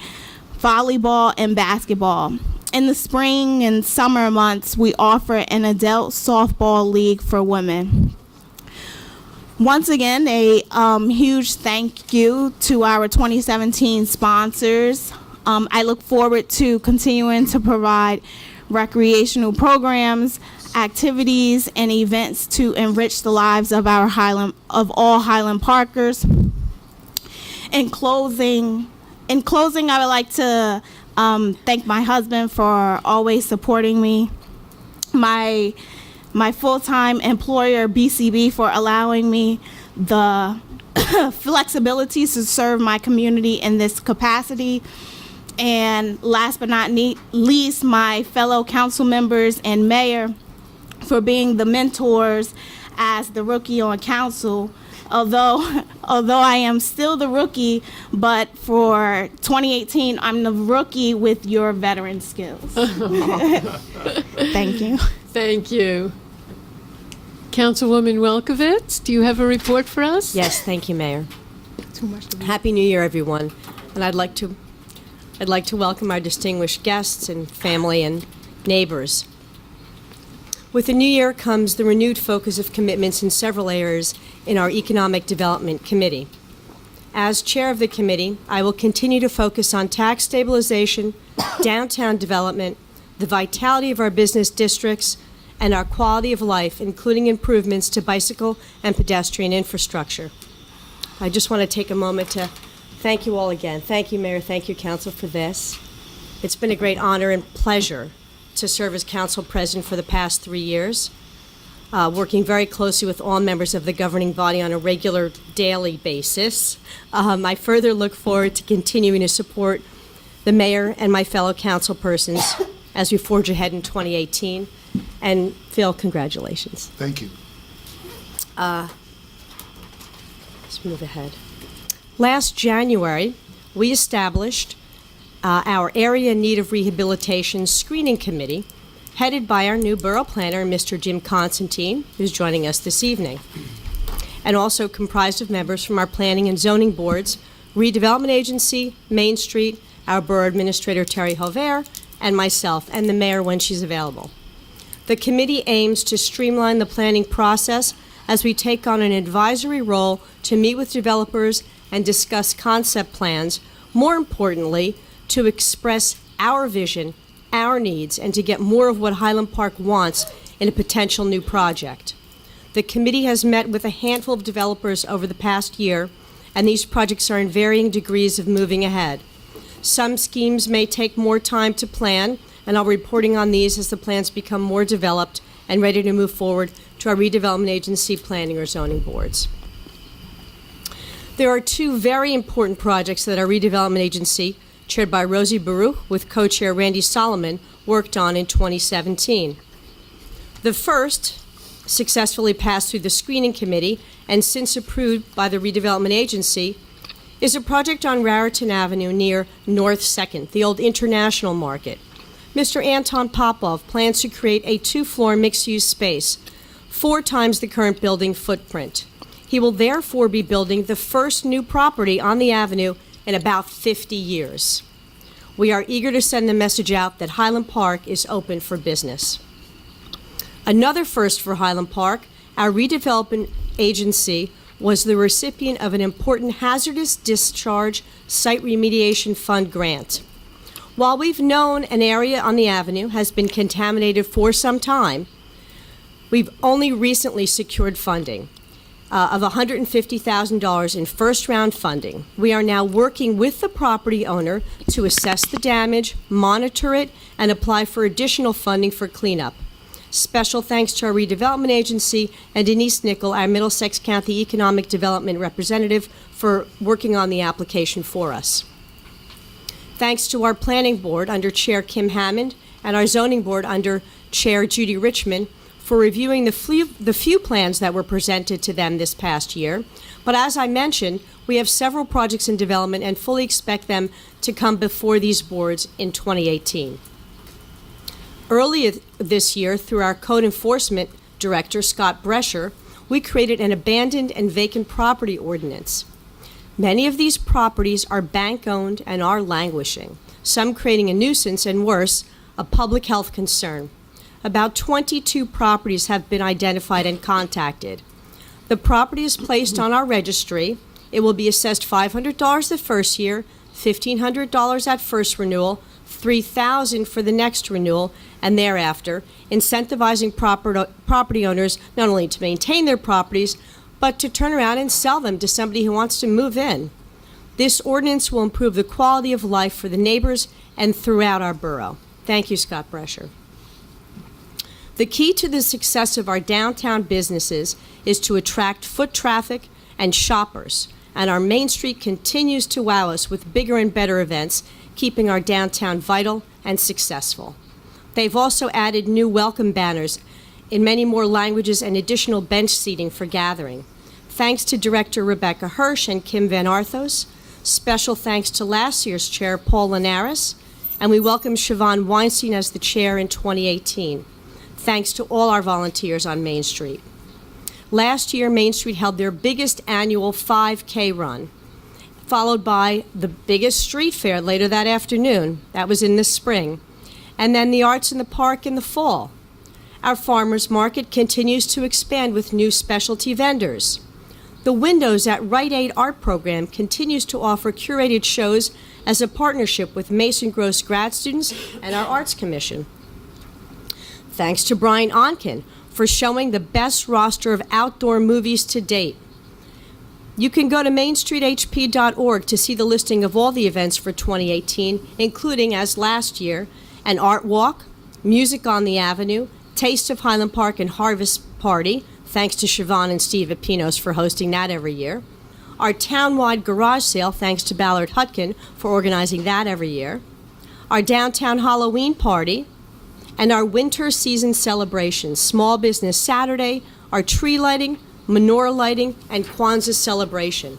volleyball, and basketball. In the spring and summer months, we offer an adult softball league for women. Once again, a huge thank you to our 2017 sponsors. I look forward to continuing to provide recreational programs, activities, and events to enrich the lives of all Highland Parkers. In closing, I would like to thank my husband for always supporting me, my full-time employer, BCB, for allowing me the flexibility to serve my community in this capacity. And last but not least, my fellow council members and mayor for being the mentors as the rookie on council, although I am still the rookie, but for 2018, I'm the rookie with your veteran skills. Thank you. Thank you. Councilwoman Welkowitz, do you have a report for us? Yes, thank you, Mayor. Happy New Year, everyone. And I'd like to welcome our distinguished guests and family and neighbors. With the new year comes the renewed focus of commitments in several areas in our Economic Development Committee. As chair of the committee, I will continue to focus on tax stabilization, downtown development, the vitality of our business districts, and our quality of life, including improvements to bicycle and pedestrian infrastructure. I just want to take a moment to thank you all again. Thank you, Mayor. Thank you, Council, for this. It's been a great honor and pleasure to serve as Council President for the past 3 years, working very closely with all members of the governing body on a regular daily basis. I further look forward to continuing to support the Mayor and my fellow council persons as we forge ahead in 2018. And Phil, congratulations. Thank you. Let's move ahead. Last January, we established our Area in Need of Rehabilitation Screening Committee, headed by our new borough planner, Mr. Jim Constantine, who's joining us this evening, and also comprised of members from our planning and zoning boards, Redevelopment Agency, Main Street, our borough administrator, Terry Hover, and myself, and the mayor when she's available. The committee aims to streamline the planning process as we take on an advisory role to meet with developers and discuss concept plans, more importantly, to express our vision, our needs, and to get more of what Highland Park wants in a potential new project. The committee has met with a handful of developers over the past year, and these projects are in varying degrees of moving ahead. Some schemes may take more time to plan, and I'll be reporting on these as the plans become more developed and ready to move forward to our redevelopment agency, planning, or zoning boards. There are two very important projects that our redevelopment agency, chaired by Rosie Borough with co-chair Randy Solomon, worked on in 2017. The first successfully passed through the screening committee and since approved by the redevelopment agency is a project on Raritan Avenue near North 2nd, the old International Market. Mr. Anton Popov plans to create a 2-floor mixed-use space, 4 times the current building footprint. He will therefore be building the first new property on the avenue in about 50 years. We are eager to send the message out that Highland Park is open for business. Another first for Highland Park, our redevelopment agency was the recipient of an important hazardous discharge site remediation fund grant. While we've known an area on the avenue has been contaminated for some time, we've only recently secured funding of $150,000 in first-round funding. We are now working with the property owner to assess the damage, monitor it, and apply for additional funding for cleanup. Special thanks to our redevelopment agency and Denise Nickel, our Middlesex County Economic Development representative, for working on the application for us. Thanks to our planning board under Chair Kim Hammond and our zoning board under Chair Judy Richmond for reviewing the few plans that were presented to them this past year. But as I mentioned, we have several projects in development and fully expect them to come before these boards in 2018. Earlier this year, through our code enforcement director, Scott Brescher, we created an abandoned and vacant property ordinance. Many of these properties are bank-owned and are languishing, some creating a nuisance and worse, a public health concern. About 22 properties have been identified and contacted. The property is placed on our registry. It will be assessed $500 the first year, $1,500 at first renewal, $3,000 for the next renewal, and thereafter, incentivizing property owners not only to maintain their properties, but to turn around and sell them to somebody who wants to move in. This ordinance will improve the quality of life for the neighbors and throughout our borough. Thank you, Scott Brescher. The key to the success of our downtown businesses is to attract foot traffic and shoppers, and our Main Street continues to wow us with bigger and better events, keeping our downtown vital and successful. They've also added new welcome banners in many more languages and additional bench seating for gathering. Thanks to Director Rebecca Hirsch and Kim Van Arthos. Special thanks to last year's chair, Paul Linares, and we welcome Siobhan Weinstein as the chair in 2018. Thanks to all our volunteers on Main Street. Last year, Main Street held their biggest annual 5K run, followed by the biggest street fair later that afternoon. That was in the spring. And then the Arts in the Park in the fall. Our farmers market continues to expand with new specialty vendors. The Windows at Rite Aid Art Program continues to offer curated shows as a partnership with Mason Gross grad students and our Arts Commission. Thanks to Brian Onken for showing the best roster of outdoor movies to date. You can go to mainstreethp.org to see the listing of all the events for 2018, including, as last year, an art walk, music on the avenue, Taste of Highland Park and Harvest Party, thanks to Siobhan and Steve Epinos for hosting that every year. Our town-wide garage sale, thanks to Ballard Hutkin for organizing that every year. Our downtown Halloween party, and our winter season celebrations, Small Business Saturday, our tree lighting, menorah lighting, and Kwanzaa celebration.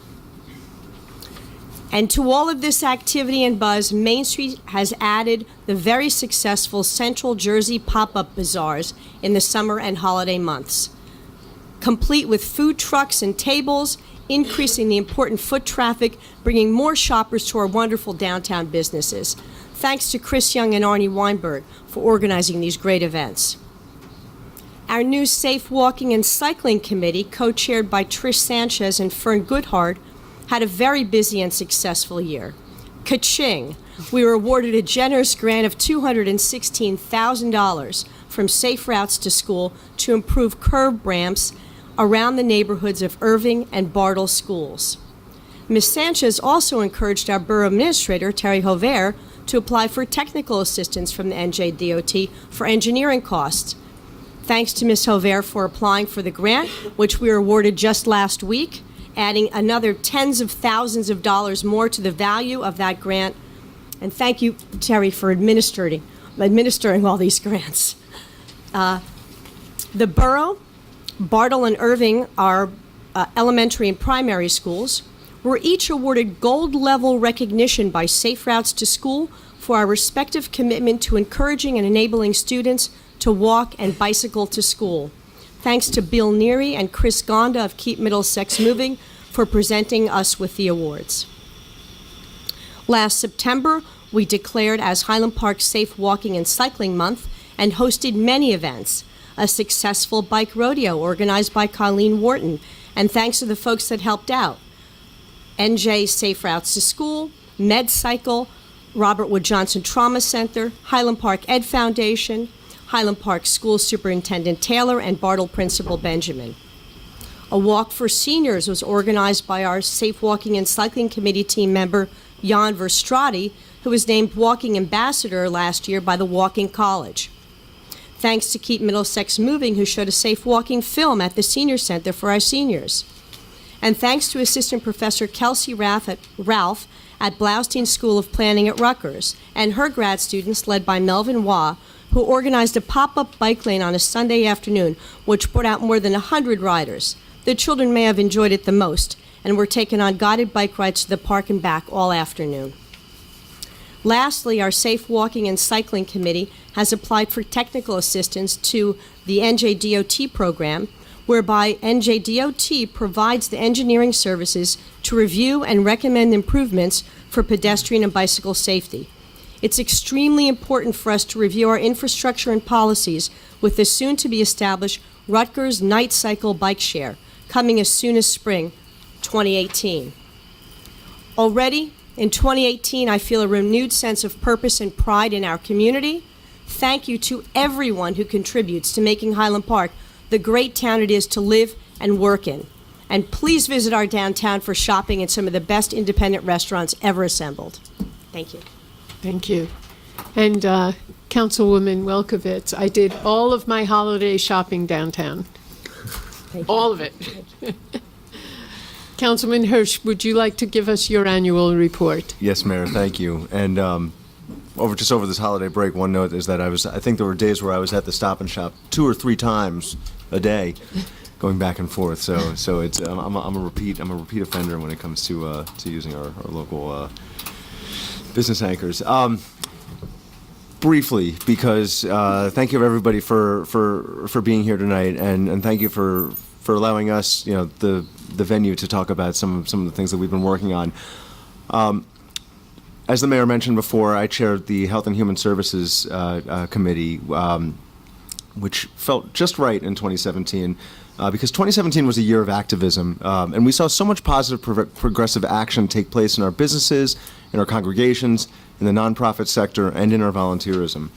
And to all of this activity and buzz, Main Street has added the very successful Central Jersey pop-up bazaars in the summer and holiday months, complete with food trucks and tables, increasing the important foot traffic, bringing more shoppers to our wonderful downtown businesses. Thanks to Chris Young and Arnie Weinberg for organizing these great events. Our new Safe Walking and Cycling Committee, co-chaired by Trish Sanchez and Fern Goodhart, had a very busy and successful year. Ka-ching! We were awarded a generous grant of $216,000 from Safe Routes to School to improve curb ramps around the neighborhoods of Irving and Bartle schools. Ms. Sanchez also encouraged our Borough Administrator, Terry Hover, to apply for technical assistance from the NJDOT for engineering costs. Thanks to Ms. Hover for applying for the grant, which we were awarded just last week, adding another tens of thousands of dollars more to the value of that grant. And thank you, Terry, for administering all these grants. The Borough, Bartle and Irving, our elementary and primary schools, were each awarded gold-level recognition by Safe Routes to School for our respective commitment to encouraging and enabling students to walk and bicycle to school. Thanks to Bill Neary and Chris Gonda of Keep Middlesex Moving for presenting us with the awards. Last September, we declared as Highland Park Safe Walking and Cycling Month and hosted many events. A successful bike rodeo organized by Colleen Wharton, and thanks to the folks that helped out. NJ Safe Routes to School, Med Cycle, Robert Wood Johnson Trauma Center, Highland Park Ed Foundation, Highland Park School Superintendent Taylor, and Bartle Principal Benjamin. A walk for seniors was organized by our Safe Walking and Cycling Committee team member, Jan Verstrati, who was named Walking Ambassador last year by the Walking College. Thanks to Keep Middlesex Moving, who showed a safe walking film at the Senior Center for our seniors. And thanks to Assistant Professor Kelsey Ralph at Blaustein School of Planning at Rutgers, and her grad students, led by Melvin Waugh, who organized a pop-up bike lane on a Sunday afternoon, which brought out more than 100 riders. The children may have enjoyed it the most, and were taken on guided bike rides to the park and back all afternoon. Lastly, our Safe Walking and Cycling Committee has applied for technical assistance to the NJDOT program, whereby NJDOT provides the engineering services to review and recommend improvements for pedestrian and bicycle safety. It's extremely important for us to review our infrastructure and policies with the soon-to-be-established Rutgers Night Cycle Bike Share, coming as soon as spring 2018. Already, in 2018, I feel a renewed sense of purpose and pride in our community. Thank you to everyone who contributes to making Highland Park the great town it is to live and work in. And please visit our downtown for shopping at some of the best independent restaurants ever assembled. Thank you. Thank you. And Councilwoman Welkowitz, I did all of my holiday shopping downtown. All of it. Councilman Hirsch, would you like to give us your annual report? Yes, Mayor, thank you. And over this holiday break, one note is that I think there were days where I was at the Stop and Shop 2 or 3 times a day, going back and forth. So it's I'm a repeat offender when it comes to using our local business anchors. Briefly, because thank you everybody for being here tonight, and thank you for allowing us, the venue to talk about some of the things that we've been working on. As the mayor mentioned before, I chaired the Health and Human Services Committee, which felt just right in 2017, because 2017 was a year of activism, and we saw so much positive progressive action take place in our businesses, in our congregations, in the nonprofit sector, and in our volunteerism.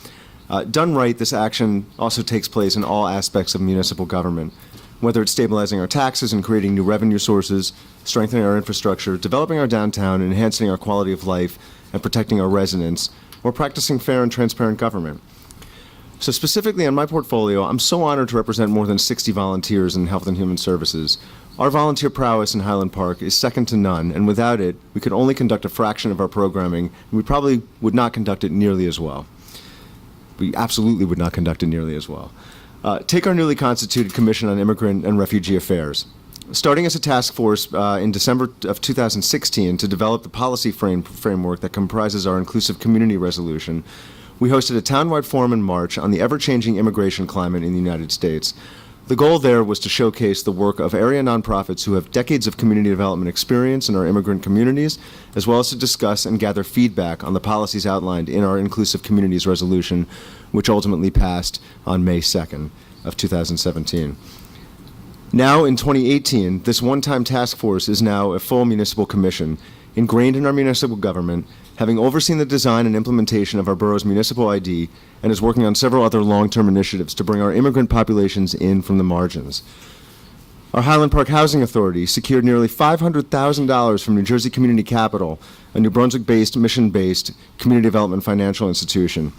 Done right, this action also takes place in all aspects of municipal government, whether it's stabilizing our taxes and creating new revenue sources, strengthening our infrastructure, developing our downtown, enhancing our quality of life, and protecting our residents, or practicing fair and transparent government. So specifically on my portfolio, I'm so honored to represent more than 60 volunteers in Health and Human Services. Our volunteer prowess in Highland Park is second to none, and without it, we could only conduct a fraction of our programming, and we probably would not conduct it nearly as well. We absolutely would not conduct it nearly as well. Take our newly constituted Commission on Immigrant and Refugee Affairs. Starting as a task force in December of 2016 to develop the policy framework that comprises our inclusive community resolution, we hosted a townwide forum in March on the ever-changing immigration climate in the United States. The goal there was to showcase the work of area nonprofits who have decades of community development experience in our immigrant communities, as well as to discuss and gather feedback on the policies outlined in our Inclusive Communities Resolution, which ultimately passed on May 2nd of 2017. Now, in 2018, this one-time task force is now a full municipal commission, ingrained in our municipal government, having overseen the design and implementation of our borough's municipal ID, and is working on several other long-term initiatives to bring our immigrant populations in from the margins. Our Highland Park Housing Authority secured nearly $500,000 from New Jersey Community Capital, a New Brunswick-based, mission-based community development financial institution,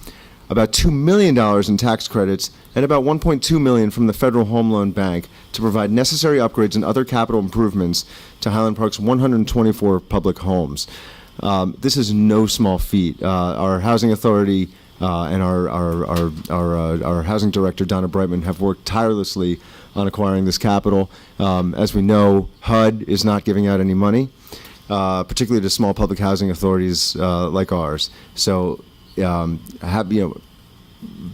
about $2 million in tax credits, and about $1.2 million from the Federal Home Loan Bank to provide necessary upgrades and other capital improvements to Highland Park's 124 public homes. This is no small feat. Our housing authority and our housing director, Donna Brightman, have worked tirelessly on acquiring this capital. As we know, HUD is not giving out any money, particularly to small public housing authorities like ours. So,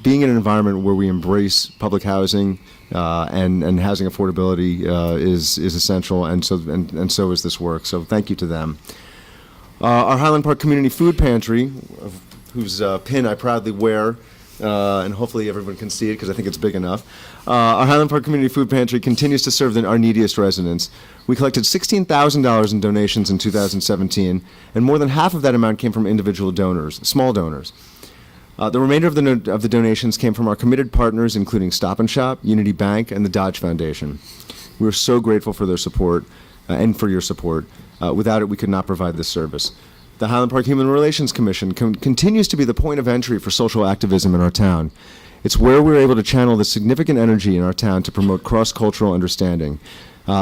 being in an environment where we embrace public housing and housing affordability is essential, and so is this work. So, thank you to them. Our Highland Park Community Food Pantry, whose pin I proudly wear, and hopefully everyone can see it because I think it's big enough. Our Highland Park Community Food Pantry continues to serve our neediest residents. We collected $16,000 in donations in 2017, and more than half of that amount came from individual donors, small donors. The remainder of the donations came from our committed partners, including Stop and Shop, Unity Bank, and the Dodge Foundation. We are so grateful for their support and for your support. Without it, we could not provide this service. The Highland Park Human Relations Commission continues to be the point of entry for social activism in our town. It's where we're able to channel the significant energy in our town to promote cross-cultural understanding.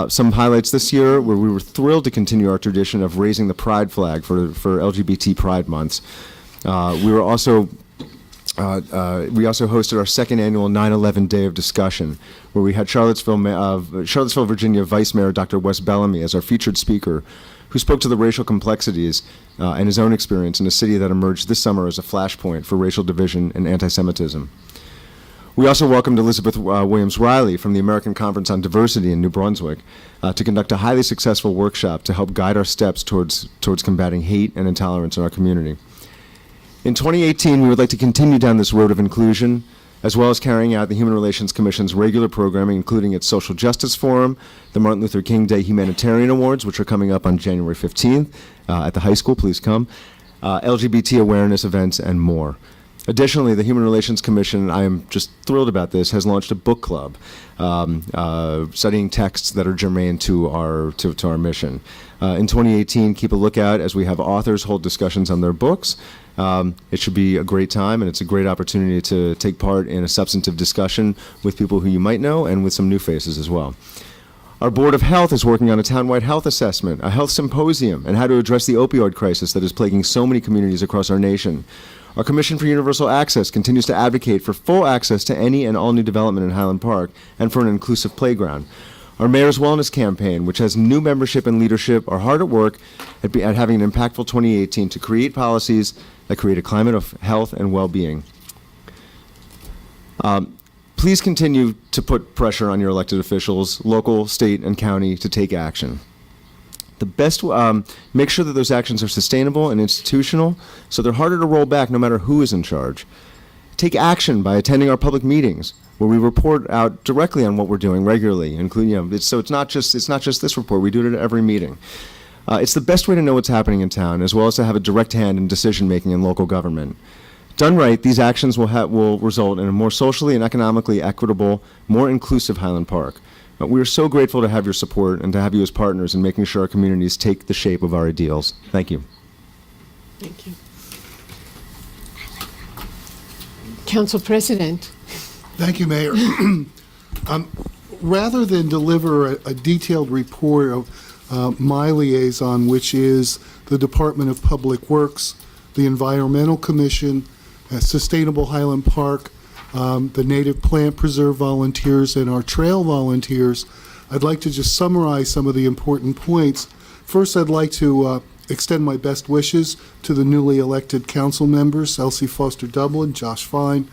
Some highlights this year where we were thrilled to continue our tradition of raising the pride flag for LGBT Pride Months. We also hosted our second annual 9/11 Day of Discussion, where we had Charlottesville, Virginia Vice Mayor Dr. Wes Bellamy as our featured speaker, who spoke to the racial complexities and his own experience in a city that emerged this summer as a flashpoint for racial division and anti-Semitism. We also welcomed Elizabeth Williams-Riley from the American Conference on Diversity in New Brunswick to conduct a highly successful workshop to help guide our steps towards combating hate and intolerance in our community. In 2018, we would like to continue down this road of inclusion, as well as carrying out the Human Relations Commission's regular programming, including its Social Justice Forum, the Martin Luther King Day Humanitarian Awards, which are coming up on January 15th at the high school, please come, LGBT awareness events, and more. Additionally, the Human Relations Commission, I am just thrilled about this, has launched a book club studying texts that are germane to our mission. In 2018, keep a lookout as we have authors hold discussions on their books. It should be a great time, and it's a great opportunity to take part in a substantive discussion with people who you might know and with some new faces as well. Our Board of Health is working on a townwide health assessment, a health symposium, and how to address the opioid crisis that is plaguing so many communities across our nation. Our Commission for Universal Access continues to advocate for full access to any and all new development in Highland Park and for an inclusive playground. Our Mayor's Wellness Campaign, which has new membership and leadership, are hard at work at having an impactful 2018 to create policies that create a climate of health and well-being. Please continue to put pressure on your elected officials, local, state, and county, to take action. Make sure that those actions are sustainable and institutional, so they're harder to roll back no matter who is in charge. Take action by attending our public meetings, where we report out directly on what we're doing regularly, including, so it's not just this report. We do it at every meeting. It's the best way to know what's happening in town, as well as to have a direct hand in decision making in local government. Done right, these actions will result in a more socially and economically equitable, more inclusive Highland Park. We are so grateful to have your support and to have you as partners in making sure our communities take the shape of our ideals. Thank you. Thank you. Council President. Thank you, Mayor. Rather than deliver a detailed report of my liaison, which is the Department of Public Works, the Environmental Commission, Sustainable Highland Park, the Native Plant Preserve volunteers, and our trail volunteers, I'd like to just summarize some of the important points. First, I'd like to extend my best wishes to the newly elected council members, Elsie Foster Dublin, Josh Fine,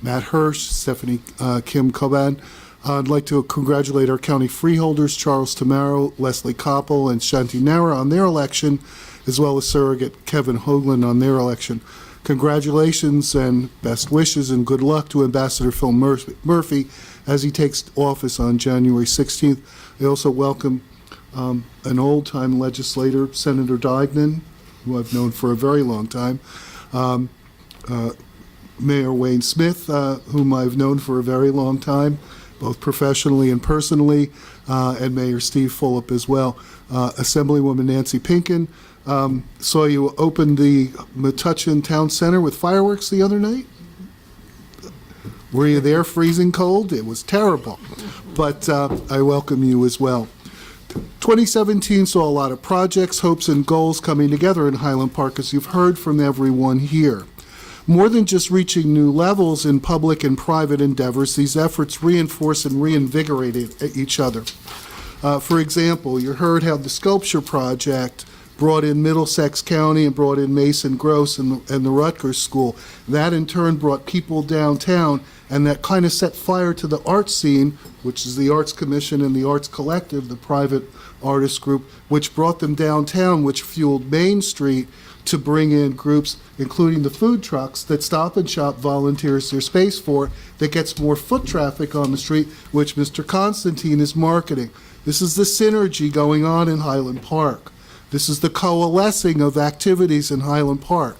Matt Hirsch, Stephanie Kim Coban. I'd like to congratulate our county freeholders, Charles Tamaro, Leslie Koppel, and Shanti Nara on their election, as well as surrogate Kevin Hoagland on their election. Congratulations and best wishes and good luck to Ambassador Phil Murphy as he takes office on January 16th. I also welcome an old-time legislator, Senator Duignan, who I've known for a very long time, Mayor Wayne Smith, whom I've known for a very long time, both professionally and personally, and Mayor Steve Fulop as well. Assemblywoman Nancy Pinkin, saw you open the Metuchen Town Center with fireworks the other night. Were you there freezing cold? It was terrible, but I welcome you as well. 2017 saw a lot of projects, hopes, and goals coming together in Highland Park, as you've heard from everyone here. More than just reaching new levels in public and private endeavors, these efforts reinforce and reinvigorate each other. For example, you heard how the sculpture project brought in Middlesex County and brought in Mason Gross and the Rutgers School. That in turn brought people downtown, and that kind of set fire to the art scene, which is the Arts Commission and the Arts Collective, the private artist group, which brought them downtown, which fueled Main Street to bring in groups, including the food trucks that Stop and Shop volunteers their space for, that gets more foot traffic on the street, which Mr. Constantine is marketing. This is the synergy going on in Highland Park. This is the coalescing of activities in Highland Park.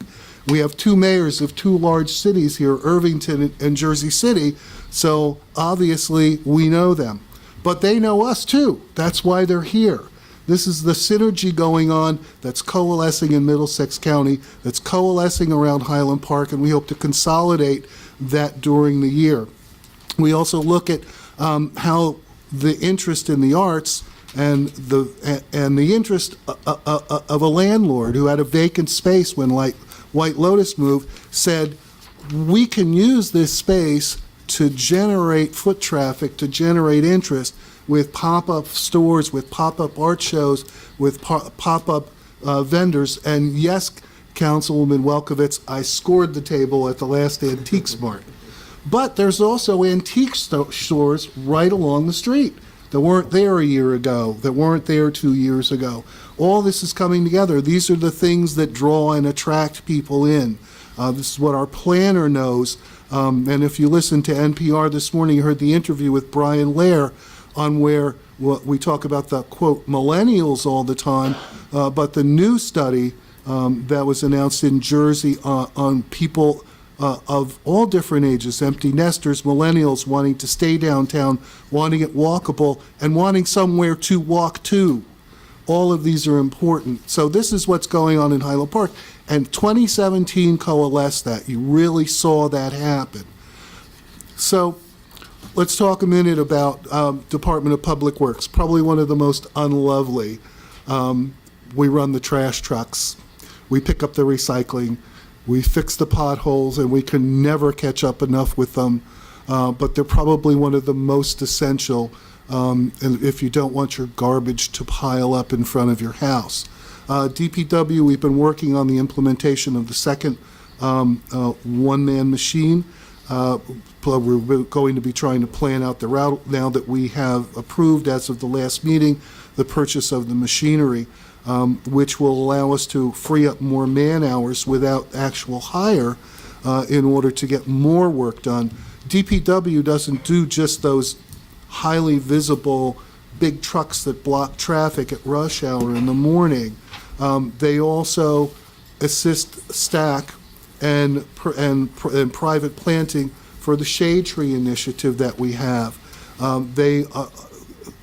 We have two mayors of two large cities here, Irvington and Jersey City, so obviously we know them. But they know us too. That's why they're here. This is the synergy going on that's coalescing in Middlesex County, that's coalescing around Highland Park, and we hope to consolidate that during the year. We also look at how the interest in the arts and the interest of a landlord who had a vacant space when White Lotus moved said, we can use this space to generate foot traffic, to generate interest with pop-up stores, with pop-up art shows, with pop-up vendors. And yes, Councilwoman Welkowitz, I scored the table at the last Antiques Mart. But there's also antique stores right along the street that weren't there a year ago, that weren't there 2 years ago. All this is coming together. These are the things that draw and attract people in. This is what our planner knows. And if you listened to NPR this morning, you heard the interview with Brian Lair on where we talk about the, quote, millennials all the time, but the new study that was announced in Jersey on people of all different ages, empty nesters, millennials wanting to stay downtown, wanting it walkable, and wanting somewhere to walk to. All of these are important. So this is what's going on in Highland Park. And 2017 coalesced that. You really saw that happen. So let's talk a minute about Department of Public Works, probably one of the most unlovely. We run the trash trucks. We pick up the recycling. We fix the potholes, and we can never catch up enough with them. But they're probably one of the most essential and if you don't want your garbage to pile up in front of your house. DPW, we've been working on the implementation of the second one-man machine. We're going to be trying to plan out the route now that we have approved, as of the last meeting, the purchase of the machinery, which will allow us to free up more man hours without actual hire in order to get more work done. DPW doesn't do just those highly visible big trucks that block traffic at rush hour in the morning. They also assist stack and private planting for the shade tree initiative that we have. They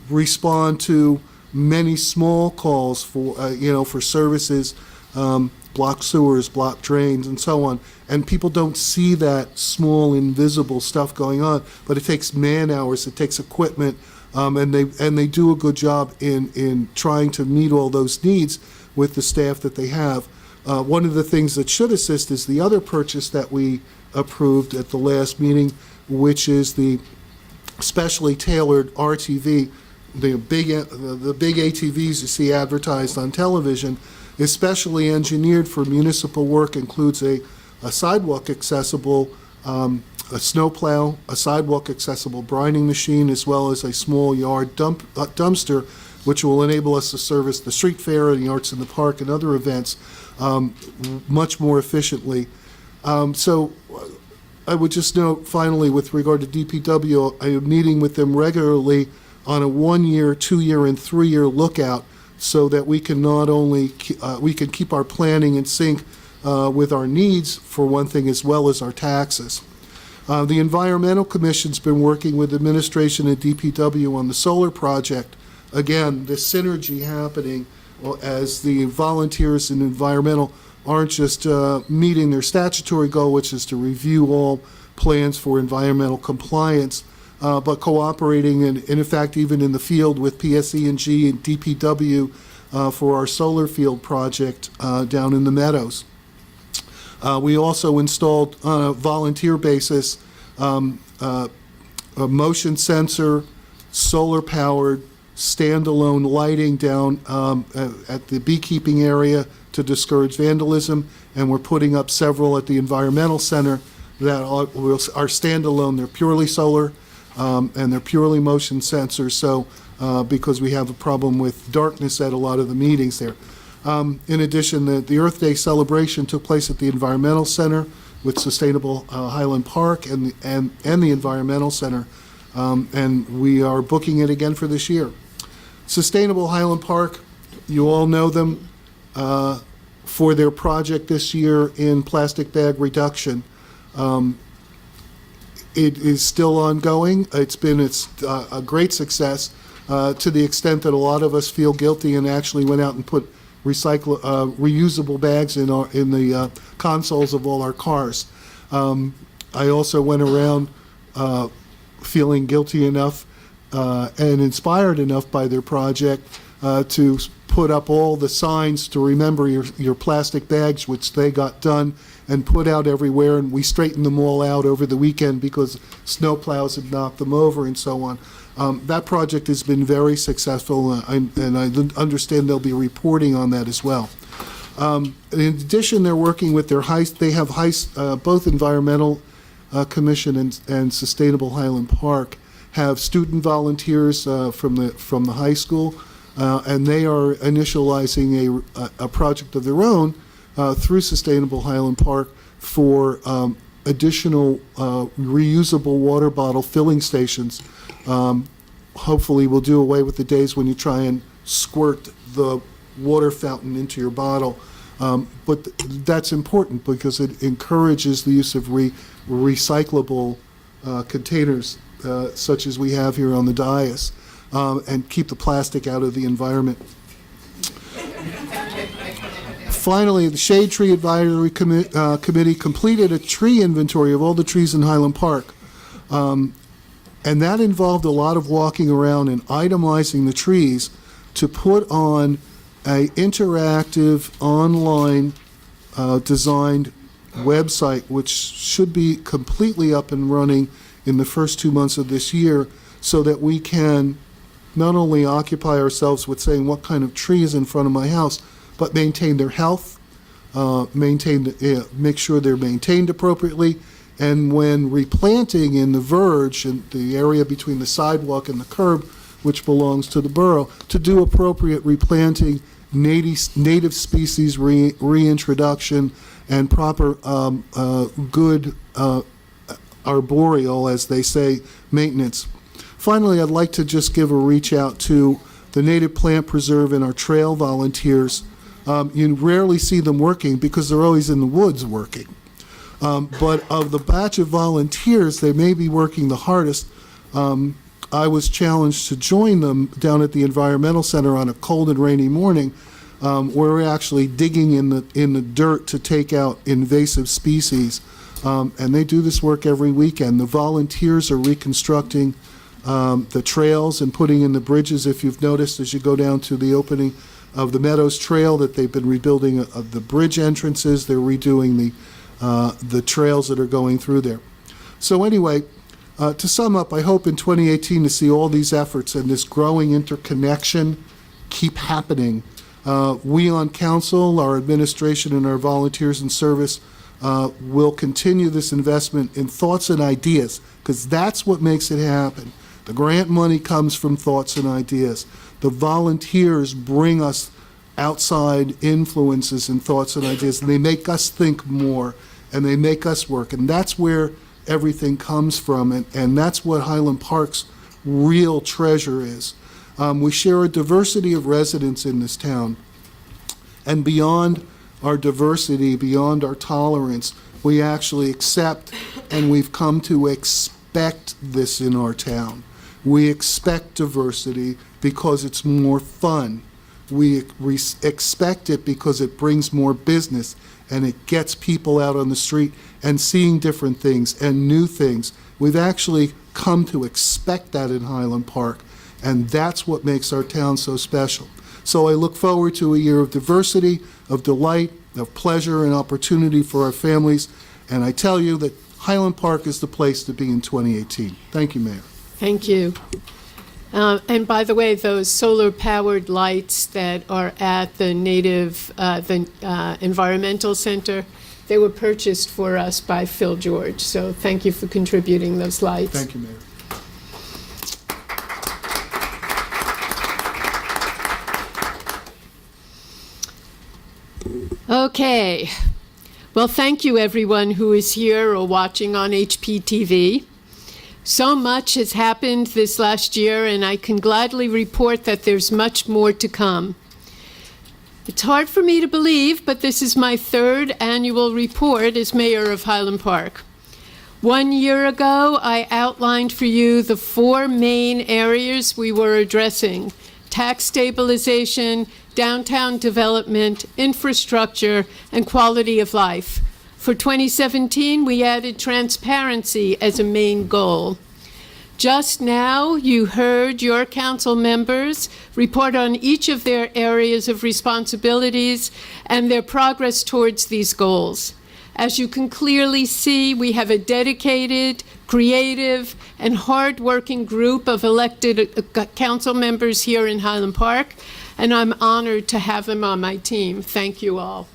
respond to many small calls for for services, block sewers, block drains, and so on. And people don't see that small, invisible stuff going on, but it takes man hours, it takes equipment, and they do a good job in trying to meet all those needs with the staff that they have. One of the things that should assist is the other purchase that we approved at the last meeting, which is the specially tailored RTV, the big ATVs you see advertised on television, is specially engineered for municipal work, includes a sidewalk accessible a snowplow, a sidewalk accessible brining machine, as well as a small yard dumpster, which will enable us to service the street fair and the Arts in the Park and other events much more efficiently. So I would just note, finally, with regard to DPW, I am meeting with them regularly on a 1-year, 2-year, and 3-year lookout, so that we can not only we can keep our planning in sync with our needs, for one thing, as well as our taxes. The Environmental Commission's been working with administration and DPW on the solar project. Again, the synergy happening as the volunteers in environmental aren't just meeting their statutory goal, which is to review all plans for environmental compliance, but cooperating and in fact, even in the field with PSE&G and DPW for our solar field project down in the Meadows. We also installed on a volunteer basis a motion sensor, solar-powered, standalone lighting down at the beekeeping area to discourage vandalism, and we're putting up several at the environmental center that are standalone. They're purely solar and they're purely motion sensors, so because we have a problem with darkness at a lot of the meetings there. In addition, the Earth Day celebration took place at the Environmental Center with Sustainable Highland Park and the Environmental Center, and we are booking it again for this year. Sustainable Highland Park, you all know them for their project this year in plastic bag reduction. It is still ongoing. It's been a great success to the extent that a lot of us feel guilty and actually went out and put reusable bags in the consoles of all our cars. I also went around feeling guilty enough and inspired enough by their project to put up all the signs to remember your plastic bags, which they got done and put out everywhere, and we straightened them all out over the weekend because snowplows had knocked them over and so on. That project has been very successful, and I understand they'll be reporting on that as well. In addition, they're working with both Environmental Commission and Sustainable Highland Park have student volunteers from the high school, and they are initializing a project of their own through Sustainable Highland Park for additional reusable water bottle filling stations. Hopefully we'll do away with the days when you try and squirt the water fountain into your bottle. But that's important because it encourages the use of recyclable containers such as we have here on the dais, and keep the plastic out of the environment. Finally, the Shade Tree Advisory Committee completed a tree inventory of all the trees in Highland Park. And that involved a lot of walking around and itemizing the trees to put on an interactive, online designed website, which should be completely up and running in the first 2 months of this year, so that we can not only occupy ourselves with saying what kind of tree is in front of my house, but maintain their health, make sure they're maintained appropriately, and when replanting in the verge, in the area between the sidewalk and the curb, which belongs to the borough, to do appropriate replanting, native species reintroduction, and proper good arboreal, as they say, maintenance. Finally, I'd like to just give a reach out to the Native Plant Preserve and our trail volunteers. You rarely see them working because they're always in the woods working. But of the batch of volunteers, they may be working the hardest. I was challenged to join them down at the Environmental Center on a cold and rainy morning, where we're actually digging in the dirt to take out invasive species. And they do this work every weekend. The volunteers are reconstructing the trails and putting in the bridges. If you've noticed, as you go down to the opening of the Meadows Trail, that they've been rebuilding the bridge entrances. They're redoing the trails that are going through there. So anyway, to sum up, I hope in 2018 to see all these efforts and this growing interconnection keep happening. We on council, our administration, and our volunteers in service will continue this investment in thoughts and ideas, because that's what makes it happen. The grant money comes from thoughts and ideas. The volunteers bring us outside influences and thoughts and ideas, and they make us think more, and they make us work, and that's where everything comes from, and that's what Highland Park's real treasure is. We share a diversity of residents in this town, and beyond our diversity, beyond our tolerance, we actually accept, and we've come to expect this in our town. We expect diversity because it's more fun. We expect it because it brings more business, and it gets people out on the street and seeing different things and new things. We've actually come to expect that in Highland Park, and that's what makes our town so special. So I look forward to a year of diversity, of delight, of pleasure and opportunity for our families, and I tell you that Highland Park is the place to be in 2018. Thank you, Mayor. Thank you. And by the way, those solar-powered lights that are at the Environmental Center, they were purchased for us by Phil George. So thank you for contributing those lights. Thank you, Mayor. Okay. Well, thank you, everyone who is here or watching on HPTV. So much has happened this last year, and I can gladly report that there's much more to come. It's hard for me to believe, but this is my third annual report as mayor of Highland Park. 1 year ago, I outlined for you the 4 main areas we were addressing: tax stabilization, downtown development, infrastructure, and quality of life. For 2017, we added transparency as a main goal. Just now, you heard your council members report on each of their areas of responsibilities and their progress towards these goals. As you can clearly see, we have a dedicated, creative, and hard-working group of elected council members here in Highland Park, and I'm honored to have them on my team. Thank you all.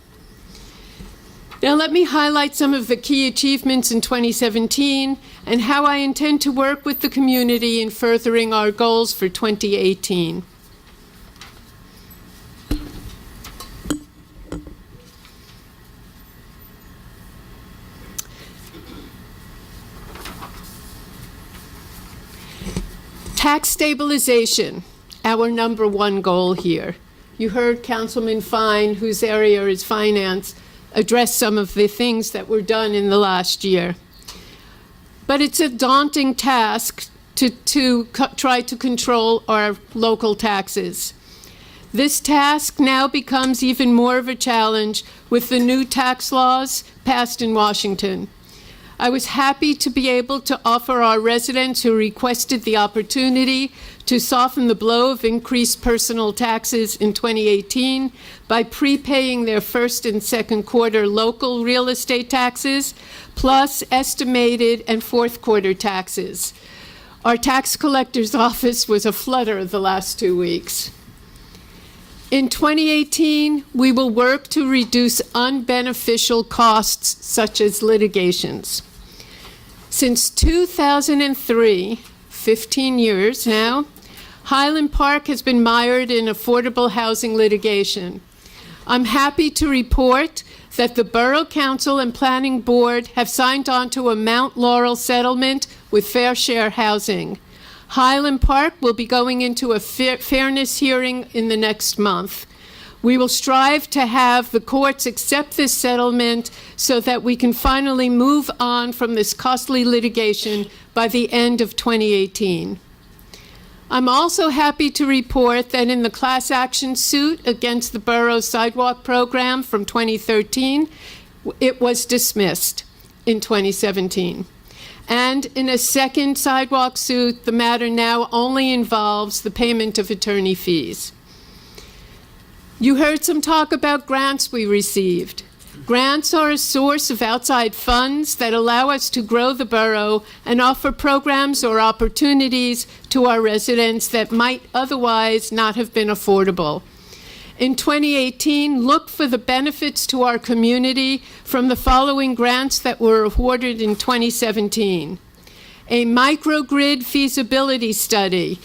Now let me highlight some of the key achievements in 2017 and how I intend to work with the community in furthering our goals for 2018. Tax stabilization, our number one goal here. You heard Councilman Fine, whose area is finance, address some of the things that were done in the last year. But it's a daunting task to try to control our local taxes. This task now becomes even more of a challenge with the new tax laws passed in Washington. I was happy to be able to offer our residents who requested the opportunity to soften the blow of increased personal taxes in 2018 by prepaying their first and second quarter local real estate taxes, plus estimated and fourth quarter taxes. Our tax collector's office was a flutter the last 2 weeks. In 2018, we will work to reduce unbeneficial costs such as litigations. Since 2003, 15 years now, Highland Park has been mired in affordable housing litigation. I'm happy to report that the Borough Council and Planning Board have signed on to a Mount Laurel settlement with Fair Share Housing. Highland Park will be going into a fairness hearing in the next month. We will strive to have the courts accept this settlement so that we can finally move on from this costly litigation by the end of 2018. I'm also happy to report that in the class action suit against the Borough Sidewalk Program from 2013, it was dismissed in 2017. And in a second sidewalk suit, the matter now only involves the payment of attorney fees. You heard some talk about grants we received. Grants are a source of outside funds that allow us to grow the borough and offer programs or opportunities to our residents that might otherwise not have been affordable. In 2018, look for the benefits to our community from the following grants that were awarded in 2017. A microgrid feasibility study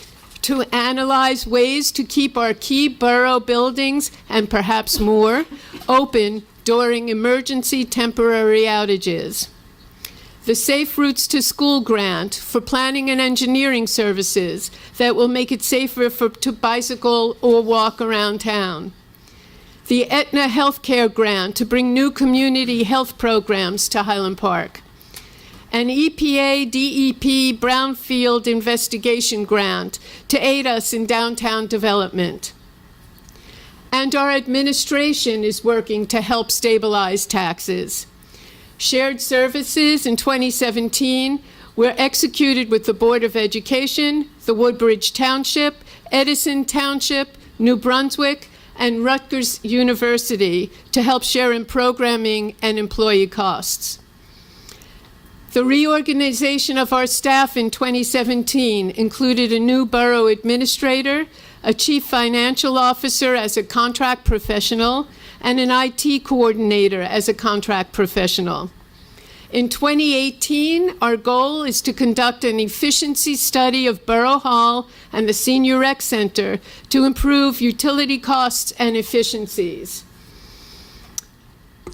to analyze ways to keep our key borough buildings, and perhaps more, open during emergency temporary outages. The Safe Routes to School grant for planning and engineering services that will make it safer to bicycle or walk around town. The Aetna Healthcare grant to bring new community health programs to Highland Park. An EPA DEP Brownfield investigation grant to aid us in downtown development. And our administration is working to help stabilize taxes. Shared services in 2017 were executed with the Board of Education, the Woodbridge Township, Edison Township, New Brunswick, and Rutgers University to help share in programming and employee costs. The reorganization of our staff in 2017 included a new borough administrator, a chief financial officer as a contract professional, and an IT coordinator as a contract professional. In 2018, our goal is to conduct an efficiency study of Borough Hall and the Senior Rec Center to improve utility costs and efficiencies.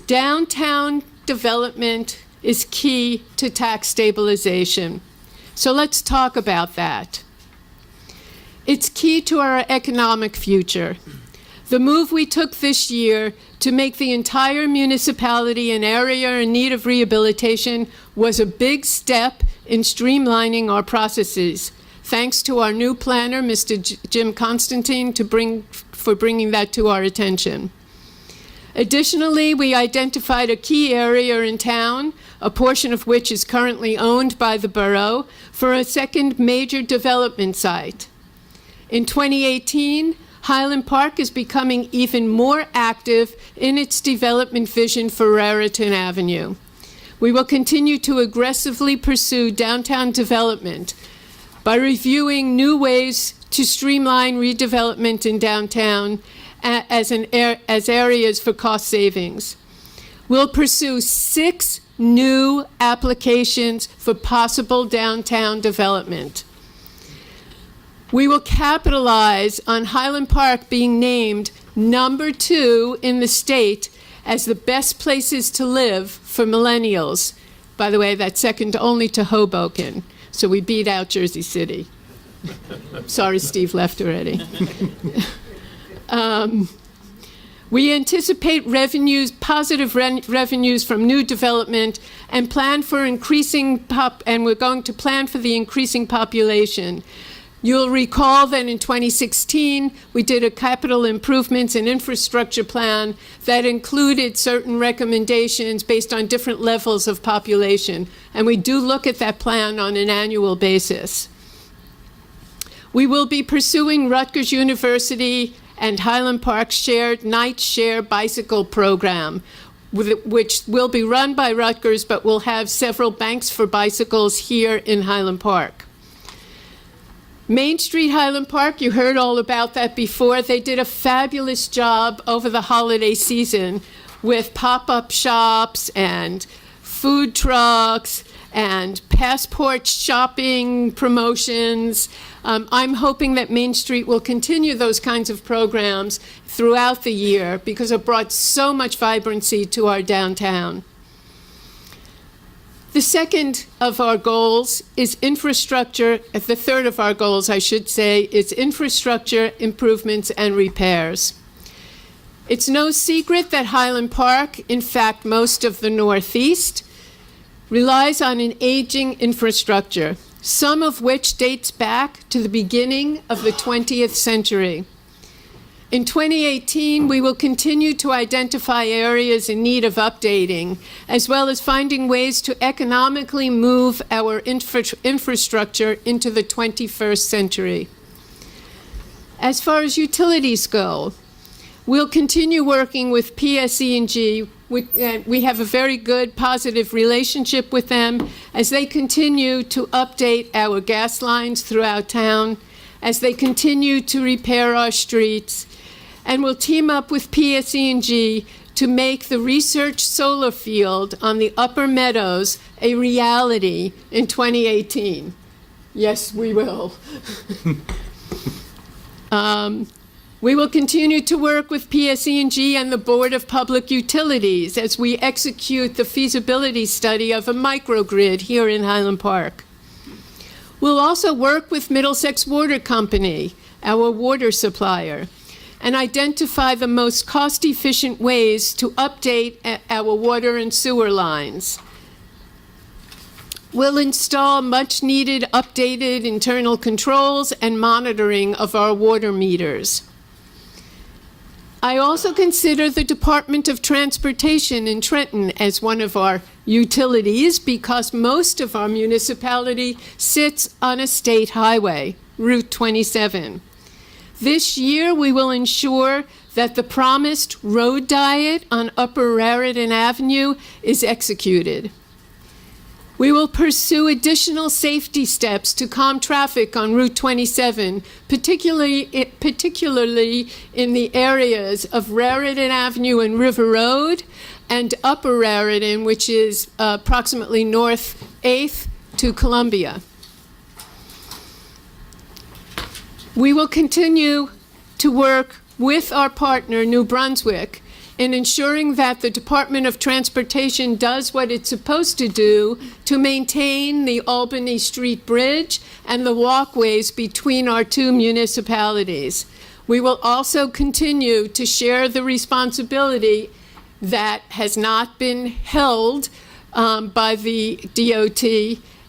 Downtown development is key to tax stabilization. So let's talk about that. It's key to our economic future. The move we took this year to make the entire municipality an area in need of rehabilitation was a big step in streamlining our processes. Thanks to our new planner, Mr. Jim Constantine, for bringing that to our attention. Additionally, we identified a key area in town, a portion of which is currently owned by the borough, for a second major development site. In 2018, Highland Park is becoming even more active in its development vision for Raritan Avenue. We will continue to aggressively pursue downtown development by reviewing new ways to streamline redevelopment in downtown as areas for cost savings. We'll pursue 6 new applications for possible downtown development. We will capitalize on Highland Park being named #2 in the state as the best places to live for millennials. By the way, that's second only to Hoboken, so we beat out Jersey City. Sorry, Steve left already. We anticipate positive revenues from new development and we're going to plan for the increasing population. You'll recall that in 2016, we did a capital improvements and infrastructure plan that included certain recommendations based on different levels of population. And we do look at that plan on an annual basis. We will be pursuing Rutgers University and Highland Park's shared night share bicycle program, which will be run by Rutgers, but will have several banks for bicycles here in Highland Park. Main Street Highland Park, you heard all about that before. They did a fabulous job over the holiday season with pop-up shops and food trucks and passport shopping promotions. I'm hoping that Main Street will continue those kinds of programs throughout the year because it brought so much vibrancy to our downtown. The second of our goals is infrastructure, the third of our goals, I should say, is infrastructure improvements and repairs. It's no secret that Highland Park, in fact, most of the Northeast, relies on an aging infrastructure, some of which dates back to the beginning of the 20th century. In 2018, we will continue to identify areas in need of updating, as well as finding ways to economically move our infrastructure into the 21st century. As far as utilities go, we'll continue working with PSE&G. We have a very good, positive relationship with them as they continue to update our gas lines throughout town, as they continue to repair our streets, and we'll team up with PSE&G to make the research solar field on the Upper Meadows a reality in 2018. Yes, we will. We will continue to work with PSE&G and the Board of Public Utilities as we execute the feasibility study of a microgrid here in Highland Park. We'll also work with Middlesex Water Company, our water supplier, and identify the most cost-efficient ways to update our water and sewer lines. We'll install much-needed updated internal controls and monitoring of our water meters. I also consider the Department of Transportation in Trenton as one of our utilities because most of our municipality sits on a state highway, Route 27. This year, we will ensure that the promised road diet on Upper Raritan Avenue is executed. We will pursue additional safety steps to calm traffic on Route 27, particularly in the areas of Raritan Avenue and River Road, and Upper Raritan, which is approximately North 8th to Columbia. We will continue to work with our partner, New Brunswick, in ensuring that the Department of Transportation does what it's supposed to do to maintain the Albany Street Bridge and the walkways between our two municipalities. We will also continue to share the responsibility that has not been held by the DOT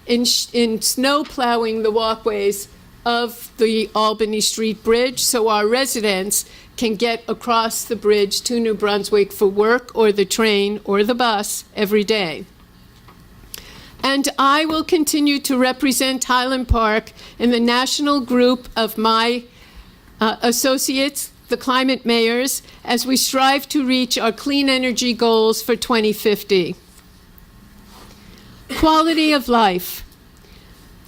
in snow plowing the walkways of the Albany Street Bridge so our residents can get across the bridge to New Brunswick for work or the train or the bus every day. And I will continue to represent Highland Park in the national group of my associates, the climate mayors, as we strive to reach our clean energy goals for 2050. Quality of life.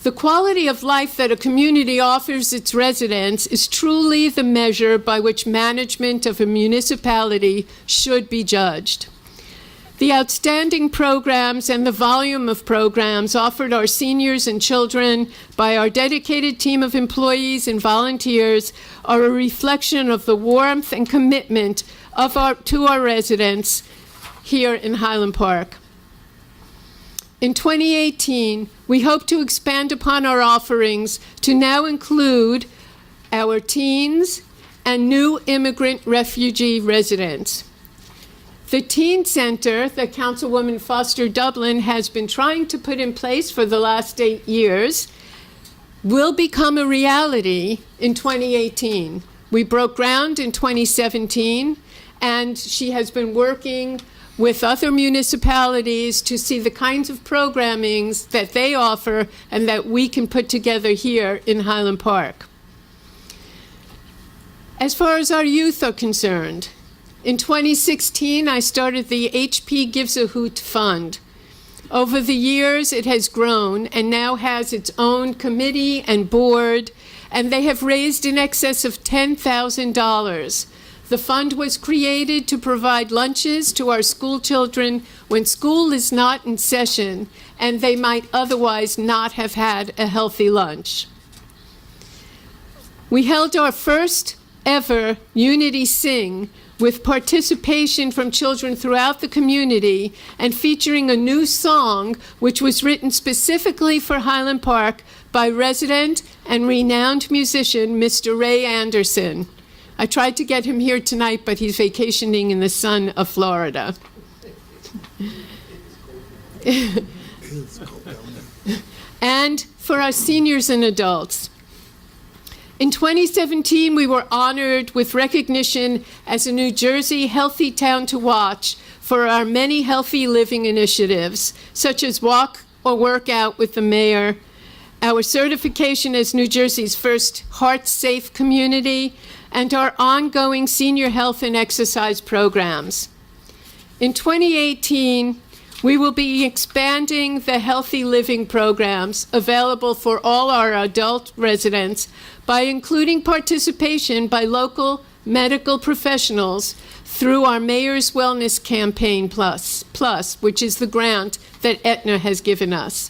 The quality of life that a community offers its residents is truly the measure by which management of a municipality should be judged. The outstanding programs and the volume of programs offered our seniors and children by our dedicated team of employees and volunteers are a reflection of the warmth and commitment to our residents here in Highland Park. In 2018, we hope to expand upon our offerings to now include our teens and new immigrant refugee residents. The Teen Center that Councilwoman Foster Dublin has been trying to put in place for the last 8 years will become a reality in 2018. We broke ground in 2017, and she has been working with other municipalities to see the kinds of programmings that they offer and that we can put together here in Highland Park. As far as our youth are concerned, in 2016, I started the HP Gives a Hoot Fund. Over the years, it has grown and now has its own committee and board, and they have raised in excess of $10,000. The fund was created to provide lunches to our school children when school is not in session and they might otherwise not have had a healthy lunch. We held our first ever Unity Sing with participation from children throughout the community and featuring a new song which was written specifically for Highland Park by resident and renowned musician Mr. Ray Anderson. I tried to get him here tonight, but he's vacationing in the sun of Florida. And for our seniors and adults, in 2017, we were honored with recognition as a New Jersey Healthy Town to Watch for our many healthy living initiatives, such as Walk or Work Out with the Mayor, our certification as New Jersey's first heart-safe community, and our ongoing senior health and exercise programs. In 2018, we will be expanding the healthy living programs available for all our adult residents by including participation by local medical professionals through our Mayor's Wellness Campaign Plus, which is the grant that Aetna has given us.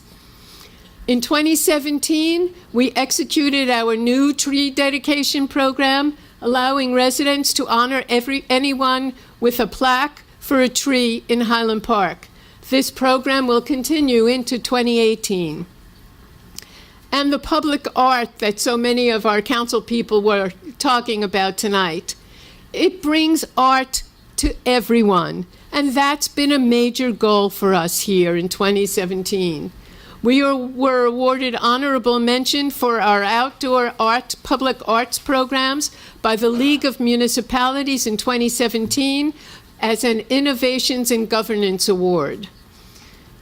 In 2017, we executed our new tree dedication program, allowing residents to honor anyone with a plaque for a tree in Highland Park. This program will continue into 2018. And the public art that so many of our council people were talking about tonight. It brings art to everyone, and that's been a major goal for us here in 2017. We were awarded honorable mention for our outdoor public arts programs by the League of Municipalities in 2017 as an Innovations in Governance Award.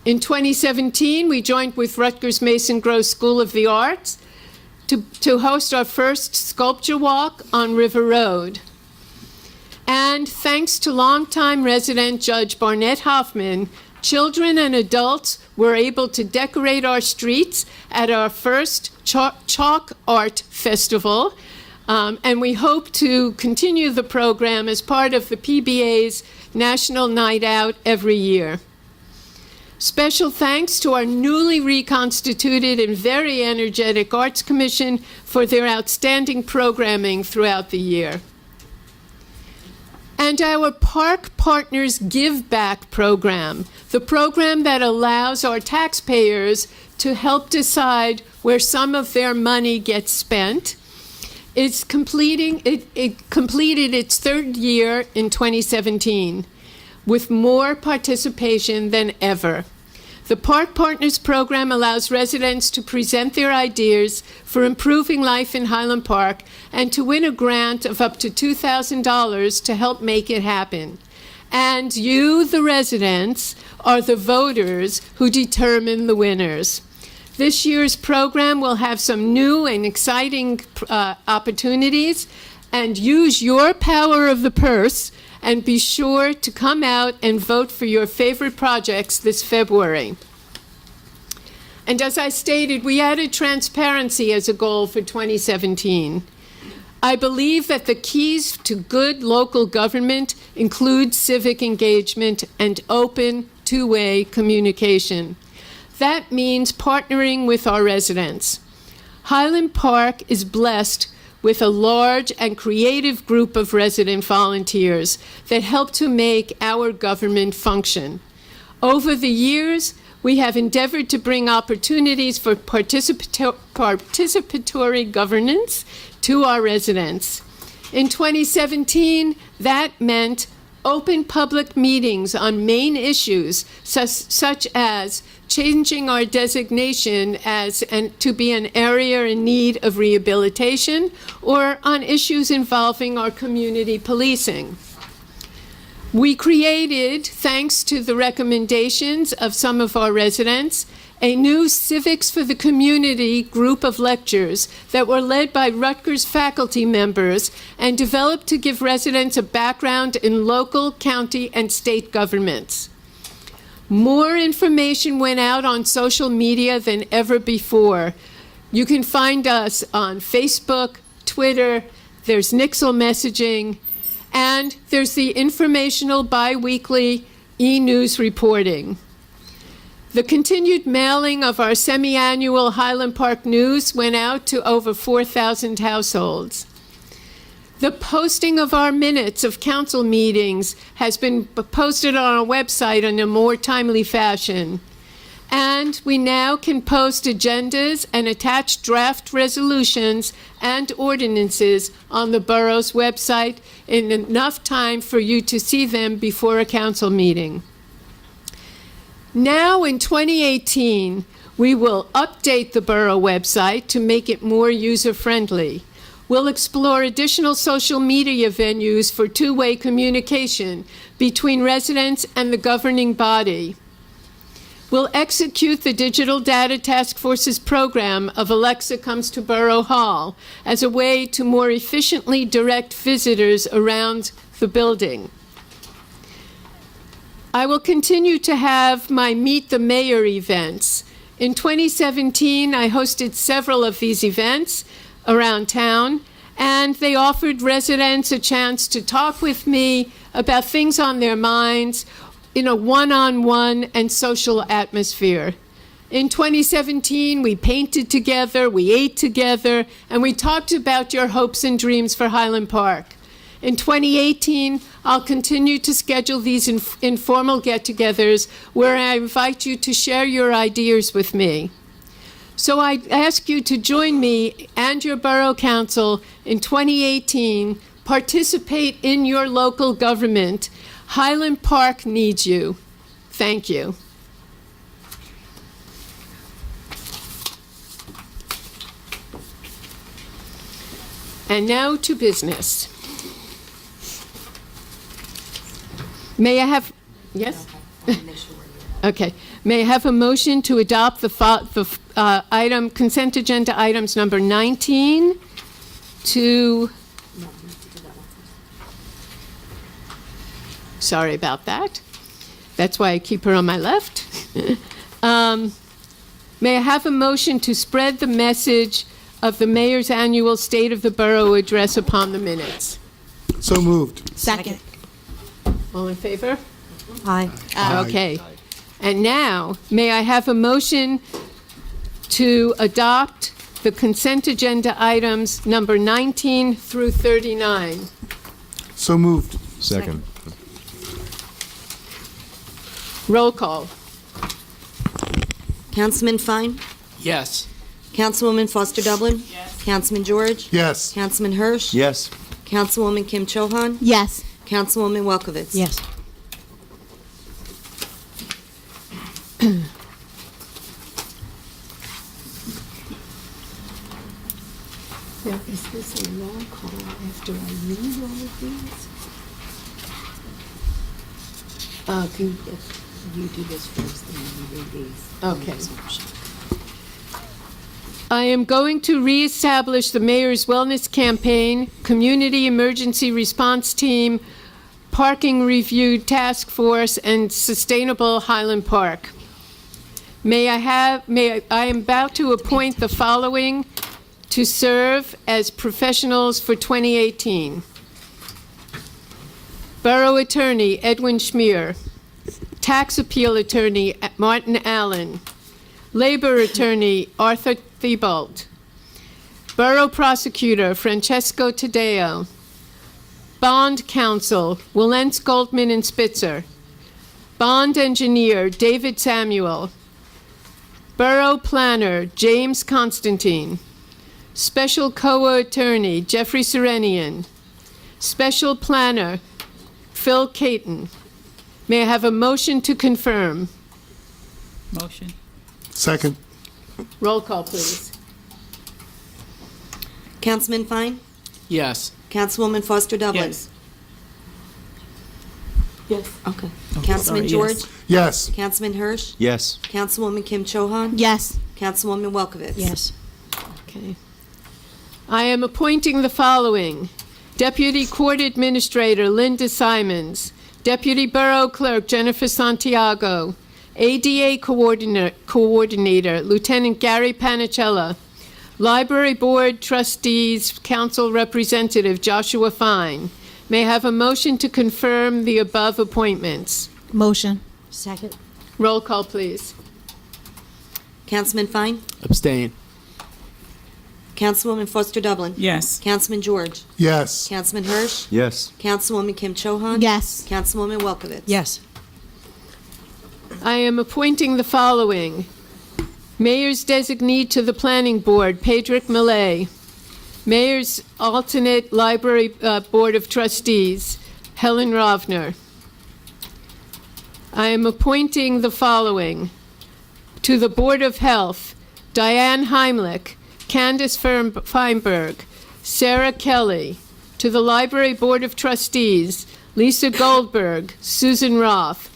In 2017, we joined with Rutgers Mason Gross School of the Arts to host our first sculpture walk on River Road. And thanks to longtime resident Judge Barnett Hoffman, children and adults were able to decorate our streets at our first Chalk Art Festival, and we hope to continue the program as part of the PBA's National Night Out every year. Special thanks to our newly reconstituted and very energetic Arts Commission for their outstanding programming throughout the year. And our Park Partners Give Back program, the program that allows our taxpayers to help decide where some of their money gets spent, it completed its third year in 2017 with more participation than ever. The Park Partners program allows residents to present their ideas for improving life in Highland Park and to win a grant of up to $2,000 to help make it happen. And you, the residents, are the voters who determine the winners. This year's program will have some new and exciting opportunities, and use your power of the purse and be sure to come out and vote for your favorite projects this February. And as I stated, we added transparency as a goal for 2017. I believe that the keys to good local government include civic engagement and open, two-way communication. That means partnering with our residents. Highland Park is blessed with a large and creative group of resident volunteers that help to make our government function. Over the years, we have endeavored to bring opportunities for participatory governance to our residents. In 2017, that meant open public meetings on main issues such as changing our designation to be an area in need of rehabilitation, or on issues involving our community policing. We created, thanks to the recommendations of some of our residents, a new Civics for the Community group of lectures that were led by Rutgers faculty members and developed to give residents a background in local, county, and state governments. More information went out on social media than ever before. You can find us on Facebook, Twitter, there's Nixle messaging, and there's the informational bi-weekly e-news reporting. The continued mailing of our semi-annual Highland Park News went out to over 4,000 households. The posting of our minutes of council meetings has been posted on our website in a more timely fashion. And we now can post agendas and attach draft resolutions and ordinances on the borough's website in enough time for you to see them before a council meeting. Now in 2018, we will update the borough website to make it more user-friendly. We'll explore additional social media venues for two-way communication between residents and the governing body. We'll execute the Digital Data Task Force's program of Alexa Comes to Borough Hall as a way to more efficiently direct visitors around the building. I will continue to have my Meet the Mayor events. In 2017, I hosted several of these events around town, and they offered residents a chance to talk with me about things on their minds in a one-on-one and social atmosphere. In 2017, we painted together, we ate together, and we talked about your hopes and dreams for Highland Park. In 2018, I'll continue to schedule these informal get-togethers where I invite you to share your ideas with me. So I ask you to join me and your Borough Council in 2018. Participate in your local government. Highland Park needs you. Thank you. And now to business. May I have, yes? Okay. May I have a motion to adopt the consent agenda items number 19 to, sorry about that. That's why I keep her on my left. May I have a motion to spread the message of the mayor's annual State of the Borough address upon the minutes? So moved. Second. All in favor? Aye. Okay. And now, may I have a motion to adopt the consent agenda items number 19 through 39? So moved. Second. Roll call. Councilman Fine? Yes. Councilwoman Foster Dublin? Yes. Councilman George? Yes. Councilman Hirsch? Yes. Councilwoman Kim Chohan? Yes. Councilwoman Welkowitz? Yes. Now, is this a roll call after I read all of these? Can you do this first, and then you read these? Okay. I am going to reestablish the Mayor's Wellness Campaign, Community Emergency Response Team, Parking Review Task Force, and Sustainable Highland Park. I am about to appoint the following to serve as professionals for 2018. Borough Attorney Edwin Schmier, Tax Appeal Attorney Martin Allen, Labor Attorney Arthur Thibault, Borough Prosecutor Francesco Taddeo, Bond Counsel Willens Goldman and Spitzer, Bond Engineer David Samuel, Borough Planner James Constantine, Special Co-Attorney Jeffrey Serenian, Special Planner Phil Caton. May I have a motion to confirm? Motion. Second. Roll call, please. Councilman Fine? Yes. Councilwoman Foster Dublin? Yes. Yes. Okay. Councilman sorry, George? yes. Yes. Councilman Hirsch? Yes. Councilwoman Kim Cho-Han? Yes. Councilwoman Welkowitz? Yes. Okay. I am appointing the following: Deputy Court Administrator Linda Simons, Deputy Borough Clerk Jennifer Santiago, ADA Coordinator Lieutenant Gary Panicella, Library Board Trustees Council Representative Joshua Fine. May I have a motion to confirm the above appointments? Motion. Second. Roll call, please. Councilman Fine? Abstain. Councilwoman Foster Dublin? Yes. Councilman George? Yes. Councilman Hirsch? Yes. Councilwoman Kim Cho-Han? Yes. Councilwoman Welkowitz? Yes. I am appointing the following: Mayor's designee to the Planning Board, Pedrick Millay. Mayor's alternate Library Board of Trustees, Helen Rovner. I am appointing the following: to the Board of Health, Diane Heimlich, Candace Feinberg, Sarah Kelly. To the Library Board of Trustees, Lisa Goldberg, Susan Roth.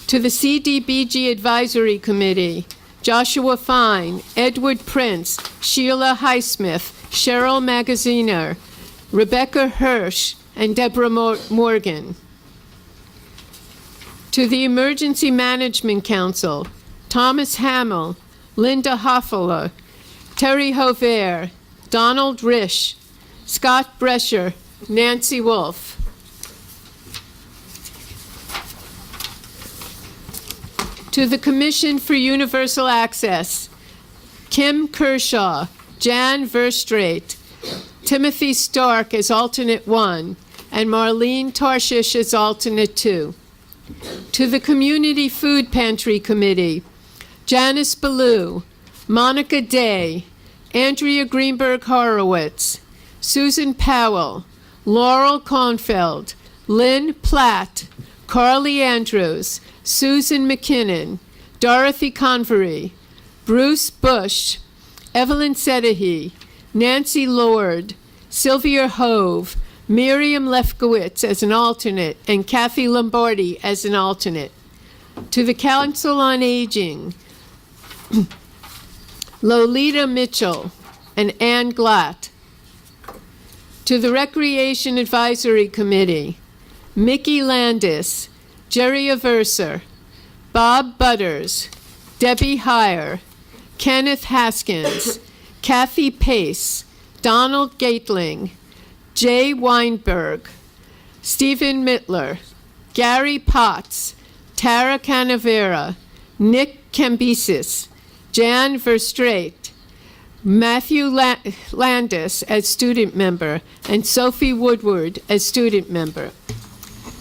To the CDBG Advisory Committee, Joshua Fine, Edward Prince, Sheila Highsmith, Cheryl Magaziner, Rebecca Hirsch, and Deborah Morgan. To the Emergency Management Council, Thomas Hamill, Linda Hoffler, Terry Hover, Donald Risch, Scott Brescher, Nancy Wolf. To the Commission for Universal Access, Kim Kershaw, Jan Verstraete, Timothy Stark as alternate 1, and Marlene Tarshish as alternate 2. To the Community Food Pantry Committee, Janice Ballou, Monica Day, Andrea Greenberg Horowitz, Susan Powell, Laurel Kornfeld, Lynn Platt, Carly Andrews, Susan McKinnon, Dorothy Convery, Bruce Bush, Evelyn Sedahi, Nancy Lord, Sylvia Hove, Miriam Lefkowitz as an alternate, and Kathy Lombardi as an alternate. To the Council on Aging, Lolita Mitchell and Ann Glatt. To the Recreation Advisory Committee, Mickey Landis, Jerry Averser, Bob Butters, Debbie Heyer, Kenneth Haskins, Kathy Pace, Donald Gatling, Jay Weinberg, Stephen Mittler, Gary Potts, Tara Canavera, Nick Cambisis, Jan Verstraete, Matthew Landis as student member, and Sophie Woodward as student member.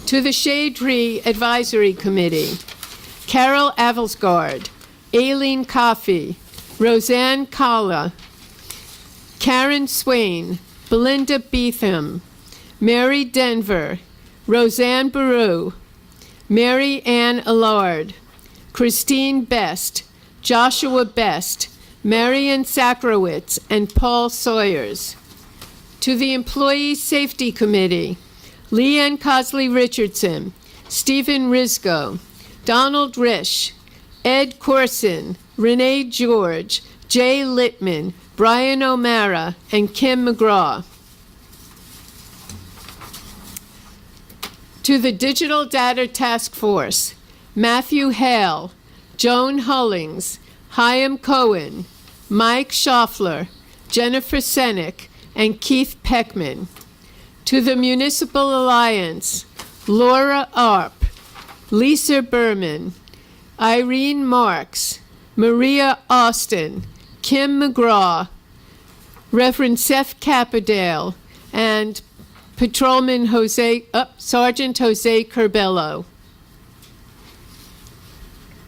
To the Shade Tree Advisory Committee, Carol Avelsgaard, Aileen Coffey, Roseanne Kalla, Karen Swain, Belinda Beetham, Mary Denver, Roseanne Baru, Mary Ann Allard, Christine Best, Joshua Best, Marion Sakrowitz, and Paul Sawyers. To the Employee Safety Committee, Leanne Cosley Richardson, Stephen Risgo, Donald Risch, Ed Corson, Renee George, Jay Littman, Brian O'Mara, and Kim McGraw. To the Digital Data Task Force, Matthew Hale, Joan Hullings, Chaim Cohen, Mike Schaffler, Jennifer Senick, and Keith Peckman. To the Municipal Alliance, Laura Arp, Lisa Berman, Irene Marks, Maria Austin, Kim McGraw, Reverend Seth Capadale, and Patrolman Sergeant Jose Curbelo.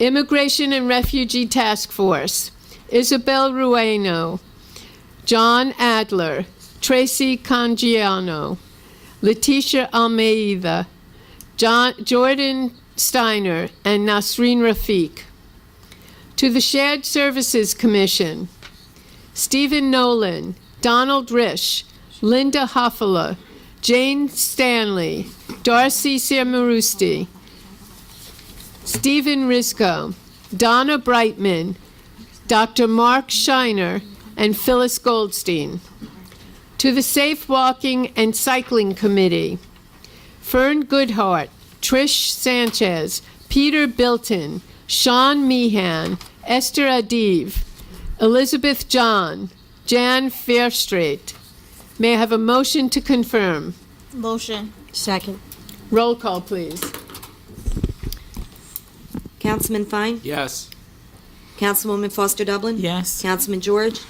Immigration and Refugee Task Force, Isabel Rueno, John Adler, Tracy Cangiano, Leticia Almeida, Jordan Steiner, and Nasreen Rafiq. To the Shared Services Commission, Stephen Nolan, Donald Risch, Linda Hoffala, Jane Stanley, Darcy Sirmarusti, Stephen Risco, Donna Brightman, Dr. Mark Shiner, and Phyllis Goldstein. To the Safe Walking and Cycling Committee, Fern Goodhart, Trish Sanchez, Peter Bilton, Sean Meehan, Esther Adiv, Elizabeth John, Jan Fairstrait. May I have a motion to confirm? Motion. Second. Roll call, please. Councilman Fine? Yes. Councilwoman Foster Dublin? Yes. Councilman George?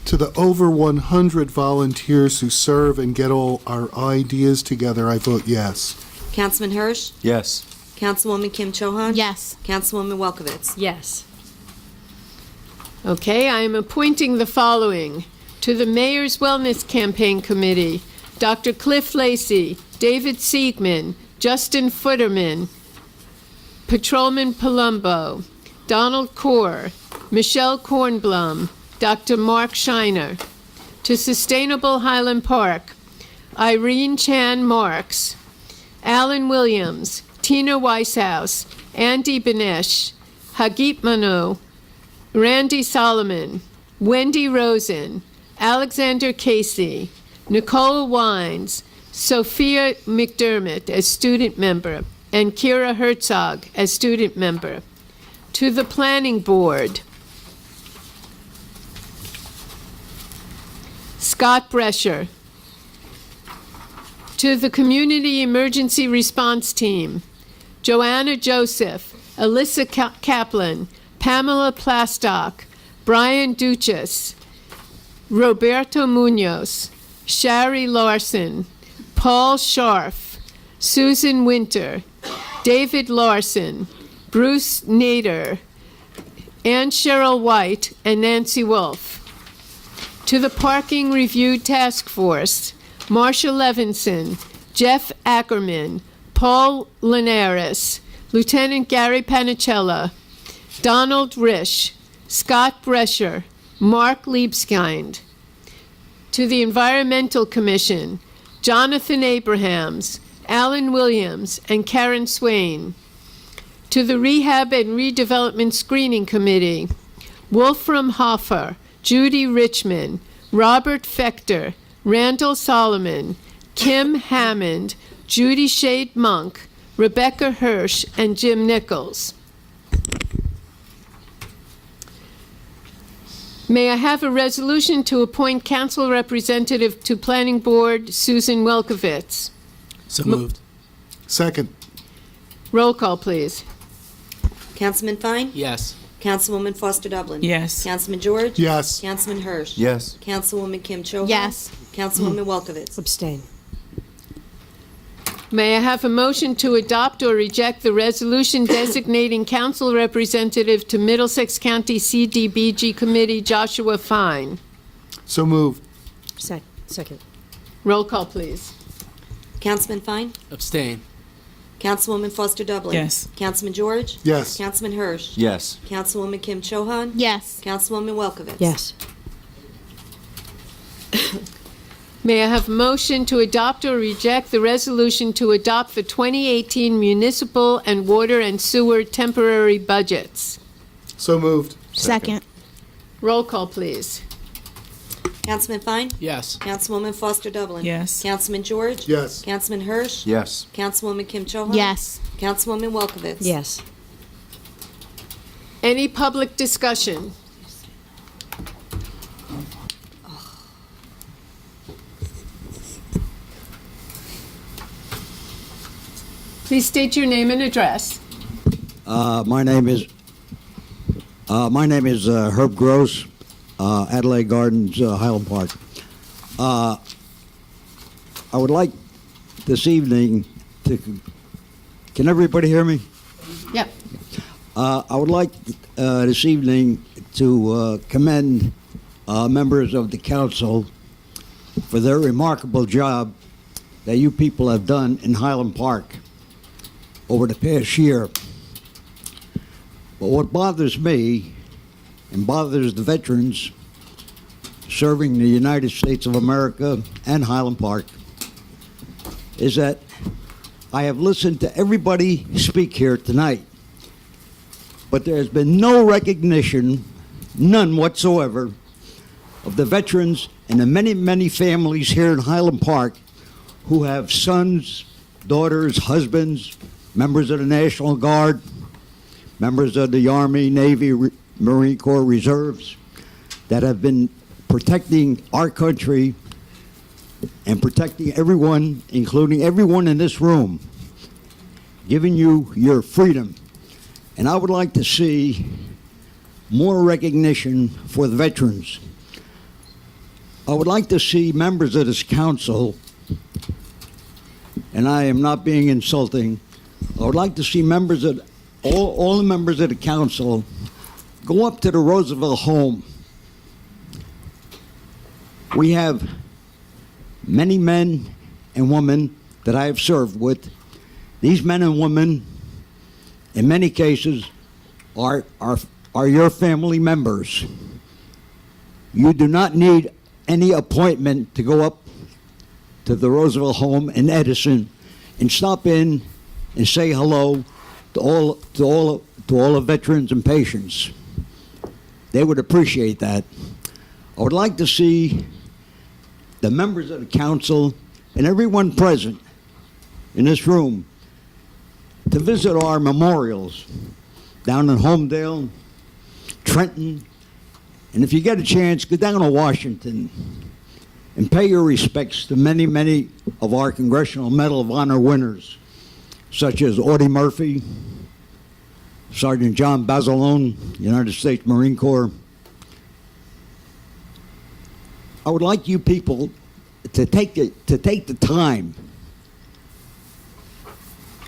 To the over 100 volunteers who serve and get all our ideas together, I vote yes. Councilman Hirsch? Yes. Councilwoman Kim Chohan? Yes. Councilwoman Welkowitz? Yes. Okay, I am appointing the following. To the Mayor's Wellness Campaign Committee, Dr. Cliff Lacey, David Siegman, Justin Futterman, Patrolman Palumbo, Donald Kaur, Michelle Kornblum, Dr. Mark Shiner. To Sustainable Highland Park, Irene Chan Marks, Alan Williams, Tina Weishaus, Andy Benesh, Hagit Mano, Randy Solomon, Wendy Rosen, Alexander Casey, Nicole Wines, Sophia McDermott as student member, and Kira Herzog as student member. To the Planning Board, Scott Brescher. To the Community Emergency Response Team, Joanna Joseph, Alyssa Kaplan, Pamela Plastock, Brian Duchess, Roberto Munoz, Shari Larson, Paul Scharf, Susan Winter, David Larson, Bruce Nader, Ann Cheryl White, and Nancy Wolf. To the Parking Review Task Force, Marsha Levinson, Jeff Ackerman, Paul Linares, Lieutenant Gary Panicella, Donald Risch, Scott Brescher, Mark Liebskind. To the Environmental Commission, Jonathan Abrahams, Alan Williams, and Karen Swain. To the Rehab and Redevelopment Screening Committee, Wolfram Hoffer, Judy Richmond, Robert Fechter, Randall Solomon, Kim Hammond, Judy Shade Monk, Rebecca Hirsch, and Jim Nichols. May I have a resolution to appoint council representative to Planning Board Susan Welkowitz? So moved. Second. Roll call, please. Councilman Fine? Yes. Councilwoman Foster Dublin? Yes. Councilman George? Yes. Councilman Hirsch? Yes. Councilwoman Kim Chohan? Yes. Councilwoman Welkowitz? Abstain. May I have a motion to adopt or reject the resolution designating council representative to Middlesex County CDBG Committee Joshua Fine? So moved. Second. Roll call, please. Councilman Fine? Abstain. Councilwoman Foster Dublin? Yes. Councilman George? Yes. Councilman Hirsch? Yes. Councilwoman Kim Chohan? Yes. Councilwoman Welkowitz? Yes. May I have a motion to adopt or reject the resolution to adopt the 2018 municipal and water and sewer temporary budgets? So moved. Second. Roll call, please. Councilman Fine? Yes. Councilwoman Foster Dublin? Yes. Councilman George? Yes. Councilman Hirsch? Yes. Councilwoman Kim Chohan? Yes. Councilwoman Welkowitz? Yes. Any public discussion? Please state your name and address. My name is Herb Gross, Adelaide Gardens, Highland Park. I would like this evening to. Can everybody hear me? Yep. I would like this evening to commend members of the council for their remarkable job that you people have done in Highland Park. over the past year. But what bothers me and bothers the veterans serving the United States of America and Highland Park is that I have listened to everybody speak here tonight, but there has been no recognition, none whatsoever, of the veterans and the many, many families here in Highland Park who have sons, daughters, husbands, members of the National Guard, members of the Army, Navy, Marine Corps Reserves that have been protecting our country and protecting everyone, including everyone in this room, giving you your freedom. And I would like to see more recognition for the veterans. I would like to see members of this council, and I am not being insulting, I would like to see members of all the members of the council go up to the Roosevelt home. We have many men and women that I have served with. These men and women, in many cases, are your family members. You do not need any appointment to go up to the Roosevelt home in Edison and stop in and say hello to all the veterans and patients. They would appreciate that. I would like to see the members of the council and everyone present in this room to visit our memorials down in Homedale, Trenton, and if you get a chance, go down to Washington and pay your respects to many, many of our Congressional Medal of Honor winners, such as Audie Murphy, Sergeant John Basilone, United States Marine Corps. I would like you people to take the time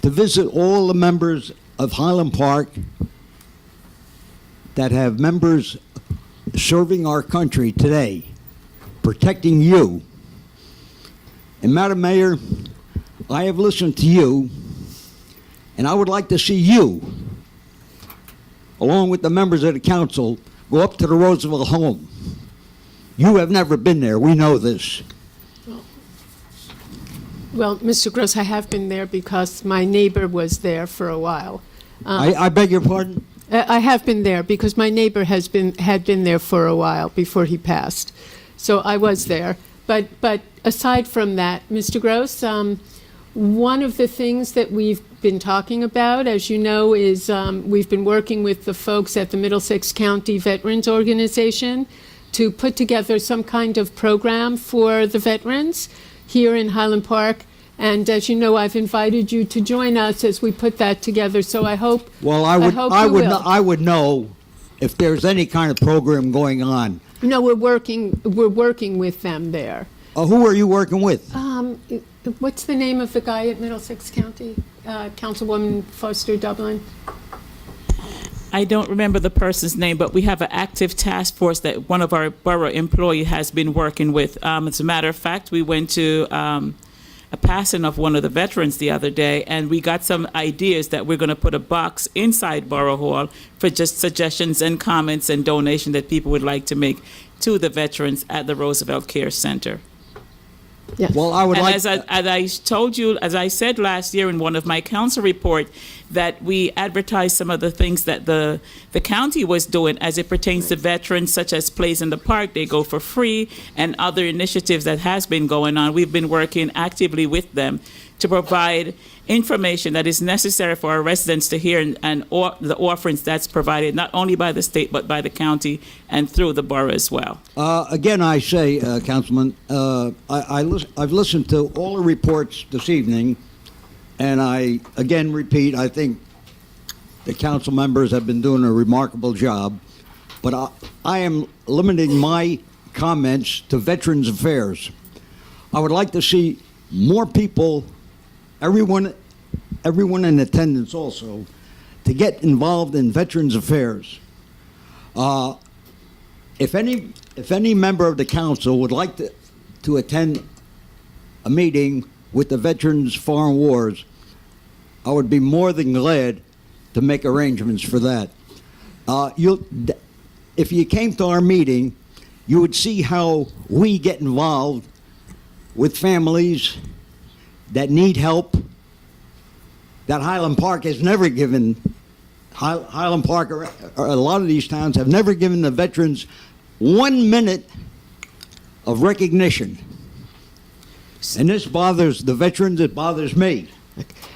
to visit all the members of Highland Park that have members serving our country today, protecting you. And Madam Mayor, I have listened to you, and I would like to see you, along with the members of the council, go up to the Roosevelt home. You have never been there. We know this. Well, Mr. Gross, I have been there because my neighbor was there for a while. I beg your pardon? I have been there because my neighbor had been there for a while before he passed. So I was there. But aside from that, Mr. Gross, one of the things that we've been talking about, as you know, is we've been working with the folks at the Middlesex County Veterans Organization to put together some kind of program for the veterans here in Highland Park. And as you know, I've invited you to join us as we put that together. So I hope. Well, I would know if there's any kind of program going on. No, we're working with them there. Who are you working with? What's the name of the guy at Middlesex County? Councilwoman Foster Dublin. I don't remember the person's name, but we have an active task force that one of our borough employees has been working with. As a matter of fact, we went to a passing of one of the veterans the other day, and we got some ideas that we're going to put a box inside Borough Hall for just suggestions and comments and donation that people would like to make to the veterans at the Roosevelt Care Center. Yes. Well, I would And like. as I told you, as I said last year in one of my council reports, that we advertised some of the things that the county was doing as it pertains to veterans, such as Plays in the Park, they go for free, and other initiatives that has been going on. We've been working actively with them to provide information that is necessary for our residents to hear and the offerings that's provided not only by the state but by the county and through the borough as well. Again, I say, Councilman, I've listened to all the reports this evening, and I again repeat, I think the council members have been doing a remarkable job, but I am limiting my comments to Veterans Affairs. I would like to see more people, everyone in attendance also, to get involved in Veterans Affairs. If any member of the council would like to attend a meeting with the Veterans Foreign Wars, I would be more than glad to make arrangements for that. If you came to our meeting, you would see how we get involved with families that need help that Highland Park has never given. Highland Park, or a lot of these towns, have never given the veterans 1 minute of recognition. And this bothers the veterans, it bothers me.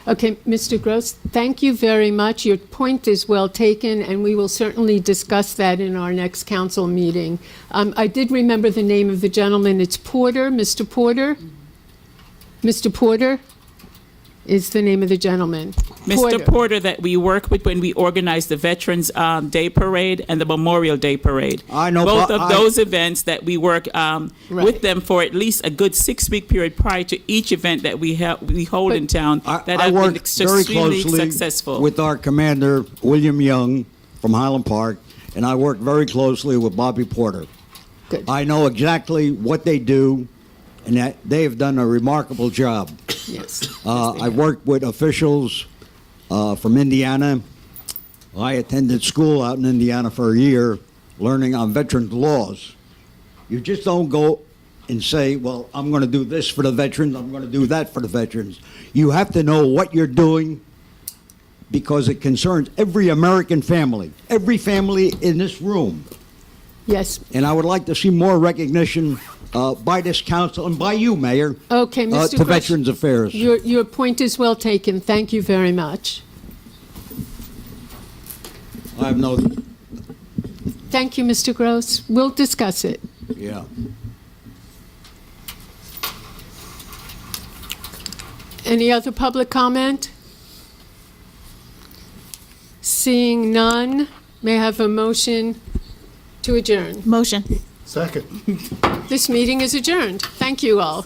Okay, Mr. Gross, thank you very much. Your point is well taken, and we will certainly discuss that in our next council meeting. I did remember the name of the gentleman. It's Porter, Mr. Porter. Mr. Porter is the name of the gentleman. Mr. Porter, that we work with when we organize the Veterans Day Parade and the Memorial Day Parade. I know both of those events that we work with them for at least a good 6-week period prior to each event that we hold in town that I have work been very extremely closely successful. with our commander, William Young, from Highland Park, and I work very closely with Bobby Porter. Good. I know exactly what they do, and that they have done a remarkable job. Yes. I worked with officials from Indiana. I attended school out in Indiana for a year, learning on veterans laws. You just don't go and say, well, I'm going to do this for the veterans, I'm going to do that for the veterans. You have to know what you're doing because it concerns every American family, every family in this room. Yes. And I would like to see more recognition by this council and by you, Mayor, Okay, Mr. to Gross, Veterans Affairs. Your point is well taken. Thank you very much. I have no, Thank you, Mr. Gross. We'll discuss it. yeah. Any other public comment? Seeing none, may I have a motion to adjourn? Motion. Second. This meeting is adjourned. Thank you all.